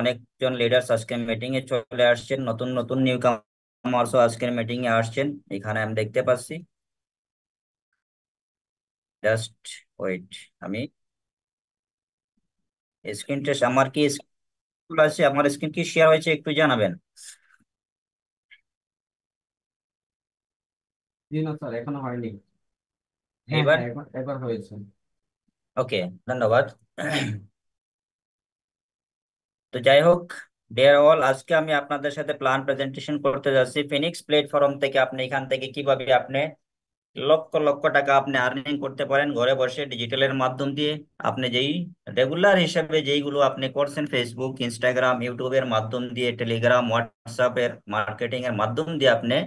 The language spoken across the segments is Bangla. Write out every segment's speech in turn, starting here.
অনেকজন লিডার্স আজকে মিটিং এ চলে আসছেন, নতুন নতুন নিউ কামার্সও আজকের মিটিং এ আসছেন, এখানে আমি দেখতে পাচ্ছি। জাস্ট ওয়েট, আমি স্ক্রিনটা, আমার কি স্ক্রিন আছে, আমার স্ক্রিন কি শেয়ার হয়েছে একটু জানাবেন। জি না স্যার, এখনো হয়নি। হ্যাঁ এইবার হ্যাঁ, একবার একবার হয়েছে। ওকে, ধন্যবাদ। তো যাই হোক, ডিয়ার অল, আজকে আমি আপনাদের সাথে প্ল্যান প্রেজেন্টেশন করতে যাচ্ছি ফিনিক্স প্ল্যাটফর্ম থেকে। আপনি এখান থেকে কিভাবে আপনি লক্ষ লক্ষ টাকা আপনি আর্নিং করতে পারেন ঘরে বসে ডিজিটালের মাধ্যম দিয়ে। আপনি যেই রেগুলার হিসাবে যেইগুলো আপনি করছেন, ফেসবুক, ইনস্টাগ্রাম, ইউটিউবের মাধ্যম দিয়ে, টেলিগ্রাম, হোয়াটসঅ্যাপের মার্কেটিং এর মাধ্যম দিয়ে আপনি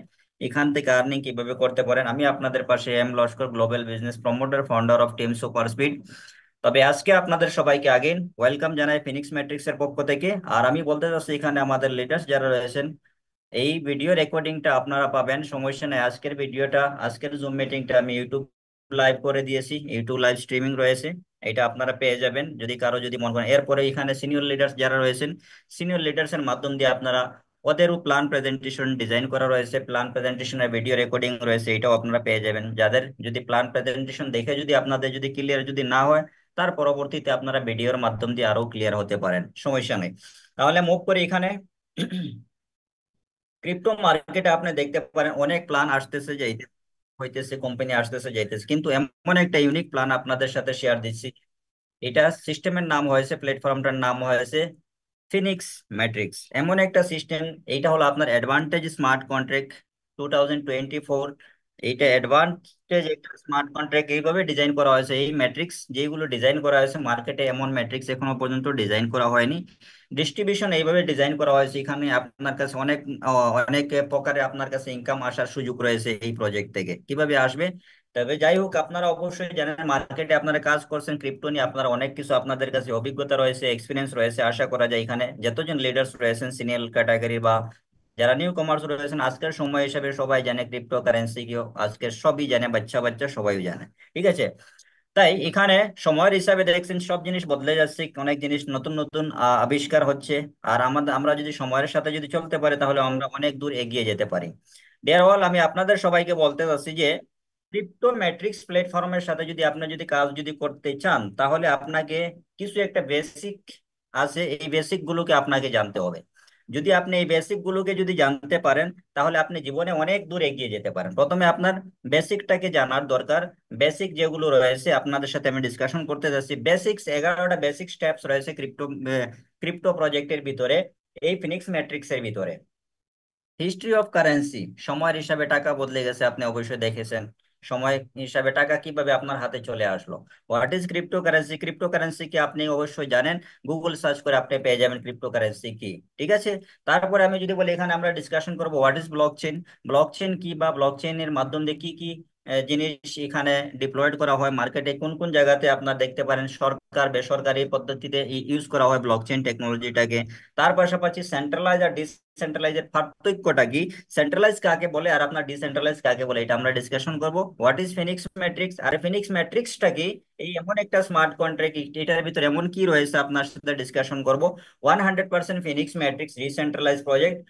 এখান থেকে আর্নিং কিভাবে করতে পারেন, আমি আপনাদের পাশে M Laskar, global business promoter, founder of team super speed. তবে আজকে আপনাদের সবাইকে আগেন ওয়েলকাম জানাই ফিনিক্স ম্যাট্রিক্স এর পক্ষ থেকে। আর আমি বলতে চাচ্ছি, এখানে আমাদের লিডার্স যারা রয়েছেন, এই ভিডিও রেকর্ডিংটা আপনারা পাবেন, সমস্যা নেই। আজকের ভিডিওটা, আজকের জুম মিটিংটা আমি ইউটিউব লাইভ করে দিয়েছি, ইউটিউব লাইভ স্ট্রিমিং রয়েছে, এটা আপনারা পেয়ে যাবেন যদি কারো যদি মনে করেন। এরপরে এখানে সিনিয়র লিডার্স যারা রয়েছেন, সিনিয়র লিডার্স এর মাধ্যম দিয়ে আপনারা ওদেরও প্ল্যান প্রেজেন্টেশন ডিজাইন করা রয়েছে, প্ল্যান প্রেজেন্টেশনের ভিডিও রেকর্ডিং রয়েছে, এটাও আপনারা পেয়ে যাবেন। যাদের যদি প্ল্যান প্রেজেন্টেশন দেখে যদি আপনাদের যদি ক্লিয়ার যদি না হয়, তার পরবর্তীতে আপনারা ভিডিওর মাধ্যম দিয়ে আরো ক্লিয়ার হতে পারেন, সমস্যা নেই। তাহলে মুভ করি এখানে। ক্রিপ্টো মার্কেটে আপনি দেখতে পারেন অনেক প্ল্যান আসতেছে যাইতে হইতেছে, কোম্পানি আসতেছে যাইতেছে, কিন্তু এমন একটা ইউনিক প্ল্যান আপনাদের সাথে শেয়ার দিচ্ছি। এটা সিস্টেমের নাম হয়েছে, প্ল্যাটফর্মটার নাম হয়েছে ফিনিক্স ম্যাট্রিক্স। এমন একটা সিস্টেম, এইটা হলো আপনার অ্যাডভান্টেজ স্মার্ট কন্ট্রাক্ট 2024। এইটা অ্যাডভান্টেজ একটা স্মার্ট কন্ট্রাক্ট এইভাবে ডিজাইন করা হয়েছে। এই ম্যাট্রিক্স যেগুলো ডিজাইন করা হয়েছে, মার্কেটে এমন ম্যাট্রিক্স এখনো পর্যন্ত ডিজাইন করা হয়নি। ডিস্ট্রিবিউশন এইভাবে ডিজাইন করা হয়েছে, এখানে আপনার কাছে অনেক প্রকারে আপনার কাছে ইনকাম আসার সুযোগ রয়েছে এই প্রজেক্ট থেকে। কিভাবে আসবে? তবে যাই হোক, আপনারা অবশ্যই জানেন মার্কেটে আপনারা কাজ করছেন ক্রিপ্টো নিয়ে, আপনারা অনেক কিছু আপনাদের কাছে অভিজ্ঞতা রয়েছে, এক্সপিরিয়েন্স রয়েছে। আশা করা যায় এখানে যতজন লিডার্স রয়েছেন সিনিয়র ক্যাটাগরি বা যারা নিউ কমার্স রয়েছেন, আজকের সময় হিসাবে সবাই জানে ক্রিপ্টো কারেন্সি কি, আজকের সবই জানে, বাচ্চা বাচ্চা সবাই জানে। ঠিক আছে, তাই এখানে সময়ের হিসাবে দেখছেন সব জিনিস বদলে যাচ্ছে, অনেক জিনিস নতুন নতুন আবিষ্কার হচ্ছে। আর আমরা যদি সময়ের সাথে যদি চলতে পারি, তাহলে আমরা অনেক দূর এগিয়ে যেতে পারি। ডিয়ার অল, আমি আপনাদের সবাইকে বলতে চাচ্ছি যে ক্রিপ্টো ম্যাট্রিক্স প্ল্যাটফর্মের সাথে যদি আপনি যদি কাজ যদি করতে চান, তাহলে আপনাকে কিছু একটা বেসিক আছে, এই বেসিক গুলোকে আপনাকে জানতে হবে। যদি আপনি এই বেসিক গুলোকে যদি জানতে পারেন, তাহলে আপনি জীবনে অনেক দূর এগিয়ে যেতে পারেন। প্রথমে আপনার বেসিকটাকে জানার দরকার। বেসিক যেগুলো রয়েছে আপনাদের সাথে আমি ডিসকাশন করতে যাচ্ছি, বেসিক্স 11টা বেসিক স্টেপস রয়েছে ক্রিপ্টো ক্রিপ্টো প্রজেক্টের ভিতরে, এই ফিনিক্স ম্যাট্রিক্সের ভিতরে। হিস্ট্রি অফ কারেন্সি, সময়ের হিসাবে টাকা বদলে গেছে, আপনি অবশ্যই দেখেছেন। সময় হিসাবে টাকা কিভাবে আপনার হাতে চলে আসলো। What is crypto currency? Crypto currency কি আপনি অবশ্যই জানেন, গুগল সার্চ করে আপনি পেয়ে যাবেন ক্রিপ্টো কারেন্সি কি। ঠিক আছে, তারপরে আমি যদি বলি, এখানে আমরা ডিসকাশন করবো হোয়াট ইজ ব্লকচেন। ব্লকচেন কি, বা ব্লকচেন এর মাধ্যম দিয়ে কি কি জিনিস এখানে ডিপ্লয়েড করা হয়, মার্কেটে কোন কোন জায়গাতে আপনার দেখতে পারেন সরকার বেসরকারি পদ্ধতিতে ইউজ করা হয় ব্লকচেন টেকনোলজিটাকে। তার পাশাপাশি সেন্ট্রালাইজ আর ডিসেন্ট্রালাইজের পার্থক্যটা কি, সেন্ট্রালাইজ কাকে বলে আর আপনার ডিসেন্ট্রালাইজ কাকে বলে, এটা আমরা ডিসকাশন করব। হোয়াট ইজ ফিনিক্স ম্যাট্রিক্স, আর ফিনিক্স ম্যাট্রিক্সটা কি, এই এমন একটা স্মার্ট কন্ট্রাক্ট, এটার ভিতরে এমন কি রয়েছে আপনার সাথে ডিসকাশন করব। 100% ফিনিক্স ম্যাট্রিক্স ডিসেন্ট্রালাইজ প্রজেক্ট।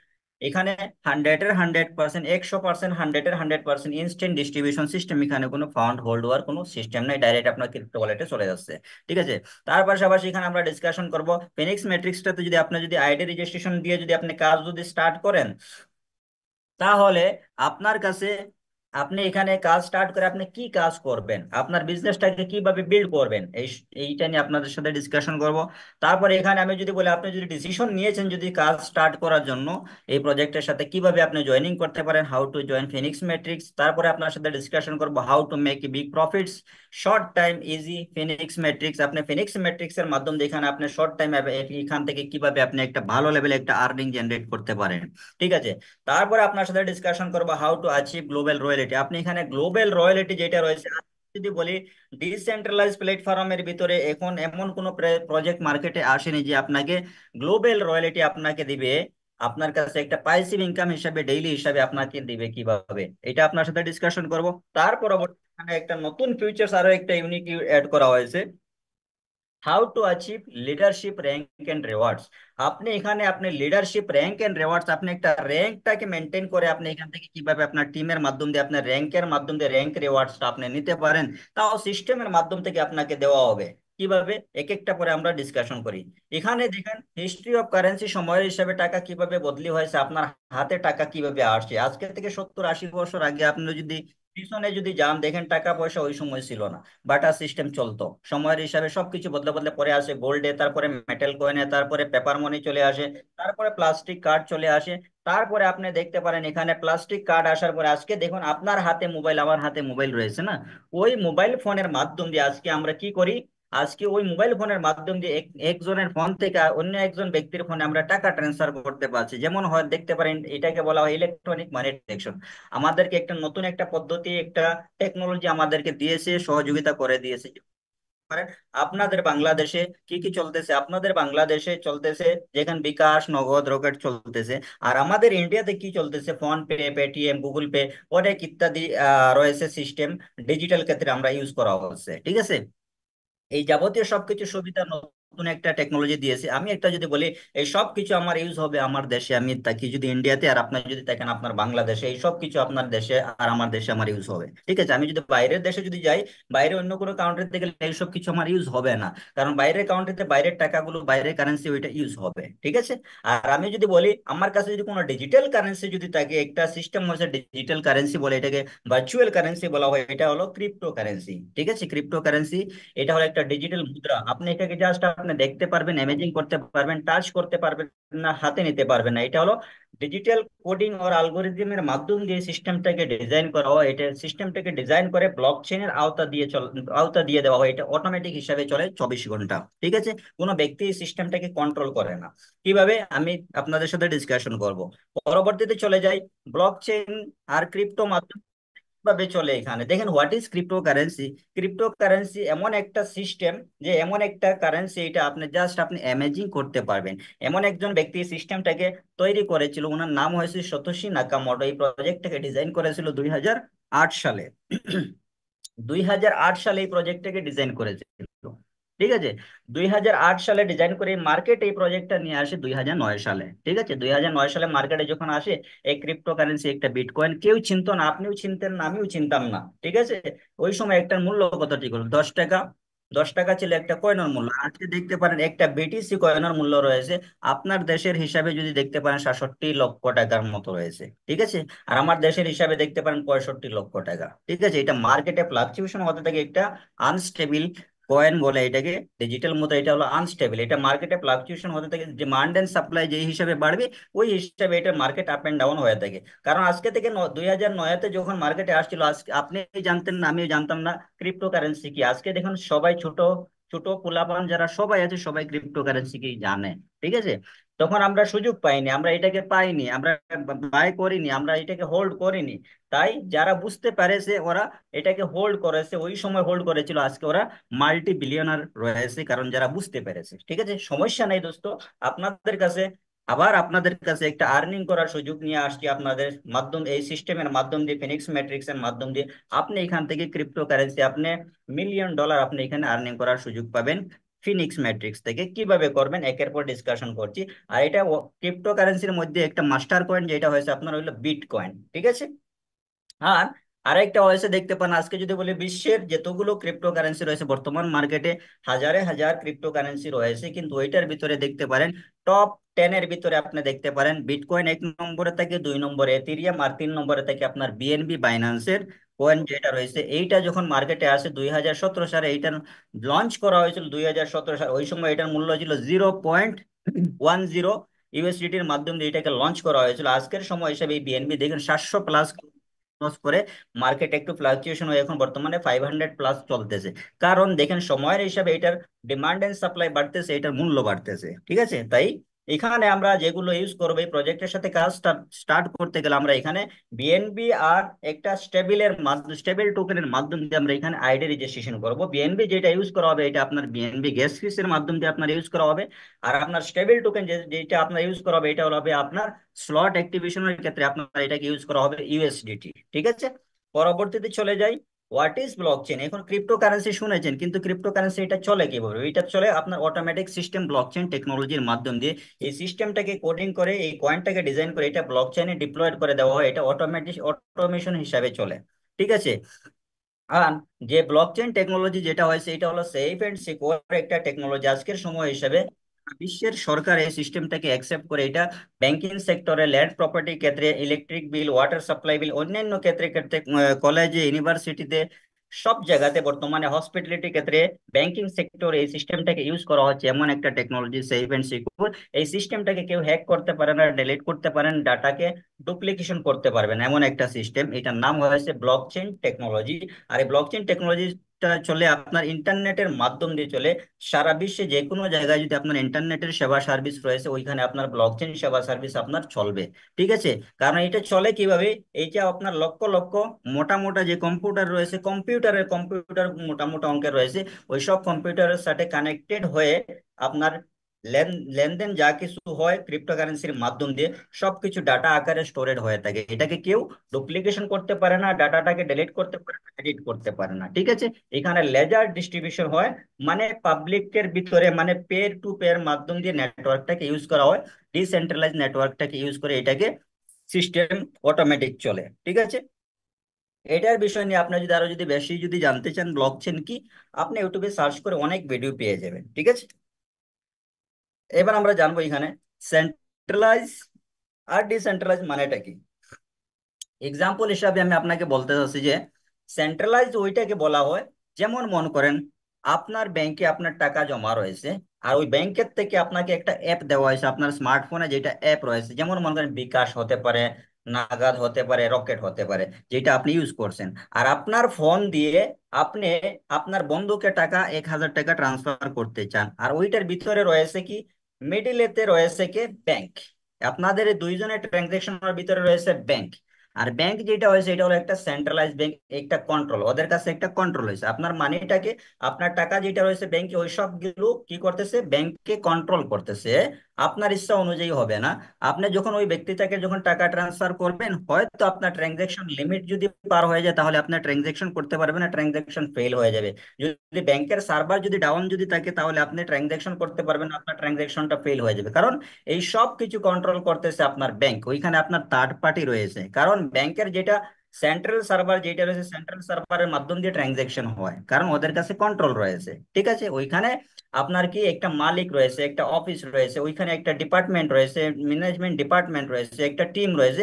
এখানে 100% 100%, 100% ইনস্ট্যান্ট ডিস্ট্রিবিউশন সিস্টেম, এখানে কোনো ফান্ড হোল্ড হওয়ার কোনো সিস্টেম নাই, ডাইরেক্ট আপনার ক্রিপ্টো ওয়ালেটে চলে যাচ্ছে। ঠিক আছে, তার পাশাপাশি এখানে আমরা ডিসকাশন করব ফিনিক্স ম্যাট্রিক্সটাতে যদি আপনি যদি আইডি রেজিস্ট্রেশন দিয়ে যদি আপনি কাজ যদি স্টার্ট করেন, তাহলে আপনার কাছে, আপনি এখানে কাজ স্টার্ট করে আপনি কি কাজ করবেন, আপনার বিজনেসটাকে কিভাবে বিল্ড করবেন, এইটা নিয়ে আপনাদের সাথে ডিসকাশন করব। তারপরে এখানে আমি যদি বলি, আপনি যদি ডিসিশন নিয়েছেন যদি কাজ স্টার্ট করার জন্য এই প্রজেক্টের সাথে, কিভাবে আপনি জয়েনিং করতে পারেন, how to join Phoenix matrix. তারপরে আপনার সাথে ডিসকাশন করব how to make big profits, short time easy Phoenix matrix. আপনি ফিনিক্স ম্যাট্রিক্স এর মাধ্যমে এখানে আপনি শর্ট টাইম এখান থেকে কিভাবে আপনি একটা ভালো লেভেলে একটা আর্নিং জেনারেট করতে পারেন। ঠিক আছে, তারপরে আপনার সাথে ডিসকাশন করবো how to achieve global royalty. আপনি এখানে গ্লোবাল রয়্যালিটি যেটা রয়েছে, আমি যদি বলি ডিসেন্ট্রালাইজ প্ল্যাটফর্মের ভিতরে এখন এমন কোনো প্রজেক্ট মার্কেটে আসেনি যে আপনাকে গ্লোবাল রয়্যালিটি আপনাকে দিবে, আপনার কাছে একটা পাইসিভ ইনকাম হিসাবে ডেইলি হিসাবে আপনাকে দিবে কিভাবে, এটা আপনার সাথে ডিসকাশন করব। তার পরবর্তী একটা নতুন ফিউচার্স আরো একটা ইউনিক অ্যাড করা হয়েছে, how to achieve leadership rank and rewards. আপনি এখানে আপনি লিডারশিপ র্যাঙ্ক এন্ড রেওয়ার্ডস, আপনি একটা র্যাঙ্কটাকে মেনটেন করে আপনি এখান থেকে কিভাবে আপনার টিমের মাধ্যম দিয়ে আপনার র্যাঙ্কের মাধ্যম দিয়ে র্যাঙ্ক রেওয়ার্ডসটা আপনি নিতে পারেন, তাও সিস্টেমের মাধ্যম থেকে আপনাকে দেওয়া হবে। কিভাবে, এক একটা করে আমরা ডিসকাশন করি। এখানে দেখেন হিস্ট্রি অফ কারেন্সি, সময়ের হিসাবে টাকা কিভাবে বদলি হয়েছে, আপনার হাতে টাকা কিভাবে আসছে। আজকে থেকে 70-80 বছর আগে আপনি যদি পিছনে যদি যান, দেখেন টাকা পয়সা ওই সময় ছিল না, বাটার সিস্টেম চলতো। সময়ের হিসাবে সবকিছু বদলে বদলে পরে আসে গোল্ডে, তারপরে মেটাল কয়েনে, তারপরে পেপার মানি চলে আসে, তারপরে প্লাস্টিক কার্ড চলে আসে। তারপরে আপনি দেখতে পারেন এখানে প্লাস্টিক কার্ড আসার পরে আজকে দেখুন আপনার হাতে মোবাইল, আমার হাতে মোবাইল রয়েছে না, ওই মোবাইল ফোনের মাধ্যম দিয়ে আজকে আমরা কি করি, আজকে ওই মোবাইল ফোনের মাধ্যম দিয়ে একজনের ফোন থেকে অন্য একজন ব্যক্তির ফোনে আমরা টাকা ট্রান্সফার করতে পারছি। যেমন হয় দেখতে পারেন, এটাকে বলা হয় ইলেকট্রনিক মানি ট্রানজাকশন। আমাদেরকে একটা নতুন একটা পদ্ধতি, একটা টেকনোলজি আমাদেরকে দিয়েছে, সহযোগিতা করে দিয়েছে। পারেন আপনাদের বাংলাদেশে কি কি চলতেছে, আপনাদের বাংলাদেশে চলতেছে যেখানে বিকাশ, নগদ, রকেট চলতেছে। আর আমাদের ইন্ডিয়াতে কি চলতেছে, phone pay, Paytm, Google pay, অনেক ইত্যাদি রয়েছে সিস্টেম, ডিজিটাল ক্ষেত্রে আমরা ইউজ করা হচ্ছে। ঠিক আছে, এই যাবতীয় সবকিছু সুবিধা নতুন একটা টেকনোলজি দিয়েছে। আমি একটা যদি বলি, এই সব কিছু আমার ইউজ হবে আমার দেশে, আমি থাকি যদি ইন্ডিয়াতে, আর আপনার যদি দেখেন আপনার বাংলাদেশে, এই সব কিছু আপনার দেশে আর আমার দেশে আমার ইউজ হবে। ঠিক আছে, আমি যদি বাইরের দেশে যদি যাই, বাইরে অন্য কোনো কান্ট্রিতে গেলে এইসব কিছু আমার ইউজ হবে না, কারণ বাইরের কান্ট্রিতে বাইরের টাকাগুলো, বাইরের কারেন্সি ওইটা ইউজ হবে। ঠিক আছে, আর আমি যদি বলি আমার কাছে যদি কোনো ডিজিটাল কারেন্সি যদি থাকে, একটা সিস্টেম হচ্ছে ডিজিটাল কারেন্সি বলে এটাকে, ভার্চুয়াল কারেন্সি বলা হয়, এটা হলো ক্রিপ্টো কারেন্সি। ঠিক আছে, ক্রিপ্টো কারেন্সি এটা হলো একটা ডিজিটাল মুদ্রা। আপনি এটাকে জাস্ট আপনি দেখতে পারবেন, ইমেজিং করতে পারবেন, টাচ করতে পারবেন না, হাতে নিতে পারবেন না। এটা হলো ডিজিটাল কোডিং আর অ্যালগোরিদমের মাধ্যম দিয়ে সিস্টেমটাকে ডিজাইন করা হয়। এটা সিস্টেমটাকে ডিজাইন করে ব্লকচেনের আওতা দিয়ে দেওয়া হয়। এটা অটোমেটিক হিসাবে চলে 24 ঘন্টা। ঠিক আছে, কোনো ব্যক্তি সিস্টেমটাকে কন্ট্রোল করে না। কিভাবে, আমি আপনাদের সাথে ডিসকাশন করব। পরবর্তীতে চলে যাই, ব্লকচেন আর ক্রিপ্টো ভাবে চলে। এখানে দেখেন হোয়াট ইজ ক্রিপ্টোকারেন্সি। ক্রিপ্টোকারেন্সি এমন একটা সিস্টেম, যে এমন একটা কারেন্সি, এটা আপনি জাস্ট আপনি ইমেজিং করতে পারবেন। এমন একজন ব্যক্তি সিস্টেমটাকে তৈরি করেছিল, ওনার নাম হয়েছে সতোশি নাকামোটো। এই প্রজেক্টটাকে ডিজাইন করেছিল 2008 সালে। 2008 সালে এই প্রজেক্টটাকে ডিজাইন করেছিল। ঠিক আছে, 2008 সালে ডিজাইন করে মার্কেট এই প্রজেক্টটা নিয়ে আসে 2009 সালে। ঠিক আছে, 2009 সালে মার্কেটে যখন আসে এই ক্রিপ্টো কারেন্সি, একটা বিটকয়েন, কেউ চিনতো না, আপনিও চিনতেন না, আমিও চিনতাম না। ঠিক আছে, ওই সময় একটার মূল্য কত ঠিক হলো, 10 টাকা। 10 টাকা ছিল একটা কয়েনের মূল্য। আজকে দেখতে পারেন একটা বিটিসি কয়েনের মূল্য রয়েছে আপনার দেশের হিসাবে যদি দেখতে পারেন 67 লক্ষ টাকার মতো রয়েছে। ঠিক আছে, আর আমার দেশের হিসাবে দেখতে পারেন 65 লক্ষ টাকা। ঠিক আছে, এটা মার্কেটে ফ্লাকচুয়েশন হতে থাকে, একটা আনস্টেবল কয়েন বলে এটাকে, ডিজিটাল মুদ্রা। এটা হলো আনস্টেবল, এটা মার্কেটে ফ্লাকচুয়েশন হতে থাকে, ডিমান্ড এন্ড সাপ্লাই যে হিসাবে বাড়বে ওই হিসাবে এটা মার্কেট আপ এন্ড ডাউন হয়ে থাকে। কারণ আজকে থেকে 2009-তে যখন মার্কেটে আসছিল, আজকে আপনি জানতেন না, আমিও জানতাম না ক্রিপ্টো কারেন্সি কি। আজকে দেখুন সবাই, ছোট ছোট পোলাপান যারা সবাই আছে, সবাই ক্রিপ্টো কারেন্সি কি জানে। ঠিক আছে, তখন আমরা সুযোগ পাইনি, আমরা এটাকে পাইনি, আমরা বাই করিনি, আমরা এটাকে হোল্ড করিনি। তাই যারা বুঝতে পারেছে ওরা এটাকে হোল্ড করেছে, ওই সময় হোল্ড করেছিল, আজকে ওরা মাল্টি বিলিয়নার রয়েছে, কারণ যারা বুঝতে পেরেছে। ঠিক আছে, সমস্যা নেই দোস্ত, আপনাদের কাছে আবার আপনাদের কাছে একটা আর্নিং করার সুযোগ নিয়ে আসছি আপনাদের মাধ্যম, এই সিস্টেমের মাধ্যম দিয়ে, ফিনিক্স ম্যাট্রিক্স এর মাধ্যম দিয়ে আপনি এখান থেকে ক্রিপ্টো কারেন্সি, আপনি $1,000,000 আপনি এখানে আর্নিং করার সুযোগ পাবেন ফিনিক্স ম্যাট্রিক্স থেকে। কিভাবে করবেন একের পর ডিসকাশন করছি। আর এটা ক্রিপ্টো কারেন্সির মধ্যে একটা মাস্টার কয়েন যেটা হয়েছে আপনার হইলো বিটকয়েন। ঠিক আছে, আর আরেকটা হয়েছে দেখতে পান, আজকে যদি বলি বিশ্বের যতগুলো ক্রিপ্টো কারেন্সি রয়েছে বর্তমান মার্কেটে, হাজারে হাজার ক্রিপ্টো কারেন্সি রয়েছে, কিন্তু ওইটার ভিতরে দেখতে পারেন টপ 10-এর ভিতরে আপনি দেখতে পারেন বিটকয়েন 1 নম্বরে থাকে, 2 নম্বরে এথিরিয়াম, আর 3 নম্বরে থাকে আপনার বিএনবি বাইন্যান্সের কয়েন যেটা রয়েছে। এইটা যখন মার্কেটে আসে 2017 সালে, এইটা লঞ্চ করা হয়েছিল 2017 সালে, ওই সময় এটার মূল্য ছিল 0.10 ইউএসডিটির মাধ্যমে এটাকে লঞ্চ করা হয়েছিল। আজকের সময় হিসেবে এই বিএনবি দেখেন 700+ ক্রস করে মার্কেট একটু ফ্লাকচুয়েশন হয়ে এখন বর্তমানে 500+ চলতেছে। কারণ দেখেন সময়ের হিসাবে এটার ডিমান্ড এন্ড সাপ্লাই বাড়তেছে, এটার মূল্য বাড়তেছে। ঠিক আছে, তাই এখানে আমরা যেগুলো ইউজ করবো এই প্রজেক্টের সাথে কাজ স্টার্ট করতে গেলে, আমরা এখানে বিএনবি আর একটা স্টেবিলের মাধ্যমে, স্টেবল টোকেনের মাধ্যম দিয়ে আমরা এখানে আইডি রেজিস্ট্রেশন করব। বিএনবি যেটা ইউজ করা হবে এটা আপনার বিএনবি গ্যাস ফিসের মাধ্যম দিয়ে আপনার ইউজ করা হবে। আর আপনার স্টেবল টোকেন যেটা আপনার ইউজ করা হবে এটা হবে আপনার স্লট অ্যাক্টিভেশনের ক্ষেত্রে আপনার এটাকে ইউজ করা হবে ইউএসডিটি। ঠিক আছে, পরবর্তীতে চলে যাই। What is blockchain. এখন ক্রিপ্টোকারেন্সি শুনেছেন, কিন্তু ক্রিপ্টোকারেন্সি এটা চলে কিভাবে? এটা চলে আপনার অটোমেটিক সিস্টেম ব্লকচেন টেকনোলজির মাধ্যম দিয়ে। এই সিস্টেমটাকে কোডিং করে, এই কয়েনটাকে ডিজাইন করে এটা ব্লকচেনে ডিপ্লয়েড করে দেওয়া হয়, এটা অটোমেটিক অটোমেশন হিসাবে চলে। ঠিক আছে। আর যে ব্লকচেন টেকনোলজি যেটা হয়েছে এটা হলো সেফ এন্ড সিকিউর একটা টেকনোলজি আজকের সময় হিসেবে। বিশ্বের সরকার এই সিস্টেমটাকে অ্যাকসেপ্ট করে এটা ব্যাংকিং সেক্টরে, ল্যান্ড প্রপার্টি ক্ষেত্রে, ইলেকট্রিক বিল, ওয়াটার সাপ্লাই বিল, অন্যান্য ক্ষেত্রে ক্ষেত্রে কলেজে, ইউনিভার্সিটিতে, সব জায়গাতে বর্তমানে হসপিটালিটি ক্ষেত্রে, ব্যাংকিং সেক্টরে এই সিস্টেমটাকে ইউজ করা হচ্ছে। এমন একটা টেকনোলজি সেফ এন্ড সিকিউর। এই সিস্টেমটাকে কেউ হ্যাক করতে পারে না, ডিলিট করতে পারেন, ডাটাকে ডুপ্লিকেশন করতে পারবে না, এমন একটা সিস্টেম। এটার নাম হয়েছে ব্লকচেন টেকনোলজি। আর এই ব্লকচেন টেকনোলজিটা চলে আপনার ইন্টারনেটের মাধ্যম দিয়ে চলে। সারা বিশ্বে যে কোনো জায়গায় যদি আপনার ইন্টারনেটের সেবা সার্ভিস রয়েছে, ওইখানে আপনার ব্লকচেন সেবা সার্ভিস আপনার চলবে। ঠিক আছে। কারণ এটা চলে কিভাবে? এইটা আপনার লক্ষ লক্ষ মোটা মোটা যে কম্পিউটার রয়েছে, কম্পিউটার মোটা মোটা অঙ্কের রয়েছে, ওই সব কম্পিউটারের সাথে কানেক্টেড হয়ে আপনার লেন লেনদেন যা কিছু হয় ক্রিপ্টোকারেন্সির মাধ্যম দিয়ে সবকিছু ডাটা আকারে স্টোরেড হয়ে থাকে। এটাকে কেউ ডুপ্লিকেশন করতে পারে না, ডাটাটাকে ডিলিট করতে পারে না, এডিট করতে পারে না। ঠিক আছে। এখানে লেজার ডিস্ট্রিবিউশন হয়, মানে পাবলিকের ভিতরে, মানে পেয়ার টু পেয়ার মাধ্যম দিয়ে নেটওয়ার্কটাকে ইউজ করা হয়। ডিসেন্ট্রালাইজ নেটওয়ার্কটাকে ইউজ করে এটাকে সিস্টেম অটোমেটিক চলে। ঠিক আছে। এটার বিষয় নিয়ে আপনি যদি আরো যদি বেশি যদি জানতে চান ব্লকচেন কি, আপনি ইউটিউবে সার্চ করে অনেক ভিডিও পেয়ে যাবেন। ঠিক আছে। এবার আমরা জানবো এখানে সেন্ট্রালাইজ আর ডিসেন্ট্রালাইজ মানেটা কি। এক্সাম্পল হিসাবে আমি আপনাকে বলতে চাচ্ছি যে সেন্ট্রালাইজ ওইটাকে বলা হয়, যেমন মনে করেন আপনার ব্যাংকে আপনার টাকা জমা রয়েছে, আর ওই ব্যাংকের থেকে আপনাকে একটা অ্যাপ দেওয়া হয়েছে আপনার স্মার্টফোনে, যেটা অ্যাপ রয়েছে, যেমন মনে করেন বিকাশ হতে পারে, নাগাদ হতে পারে, রকেট হতে পারে, যেটা আপনি ইউজ করছেন। আর আপনার ফোন দিয়ে আপনি আপনার বন্ধুকে টাকা 1,000 টাকা ট্রান্সফার করতে চান, আর ওইটার ভিতরে রয়েছে কি, মিডিলেতে রয়েছে কি ব্যাংক। আপনাদের এই দুইজনের ট্রানজেকশনের ভিতরে রয়েছে ব্যাংক। আর ব্যাংক যেটা হয়েছে এটা হলো একটা সেন্ট্রালাইজ ব্যাংক, একটা কন্ট্রোল, ওদের কাছে একটা কন্ট্রোল হয়েছে আপনার মানিটাকে, আপনার টাকা যেটা রয়েছে ব্যাংকে, ওই সবগুলো কি করতেছে, ব্যাংককে কন্ট্রোল করতেছে। আপনার ইচ্ছা অনুযায়ী হবে না। আপনি যখন ওই ব্যক্তিটাকে যখন টাকা ট্রান্সফার করবেন, হয়তো আপনার ট্রানজেকশন লিমিট যদি পার হয়ে যায়, তাহলে আপনার ট্রানজেকশন করতে পারবেন না, ট্রানজেকশন ফেল হয়ে যাবে। যদি ব্যাংকের সার্ভার যদি ডাউন যদি থাকে, তাহলে আপনি ট্রানজেকশন করতে পারবেন না, আপনার ট্রানজেকশনটা ফেল হয়ে যাবে। কারণ এই সব কিছু কন্ট্রোল করতেছে আপনার ব্যাংক, ওইখানে আপনার থার্ড পার্টি রয়েছে। কারণ ব্যাংকের যেটা সেন্ট্রাল সার্ভার যেটা রয়েছে, সেন্ট্রাল সার্ভারের মাধ্যম দিয়ে ট্রানজেকশন হয়, কারণ ওদের কাছে কন্ট্রোল রয়েছে। ঠিক আছে। ওইখানে আপনার কি একটা মালিক রয়েছে, একটা অফিস রয়েছে, ওইখানে একটা ডিপার্টমেন্ট রয়েছে, ম্যানেজমেন্ট ডিপার্টমেন্ট রয়েছে, একটা টিম রয়েছে,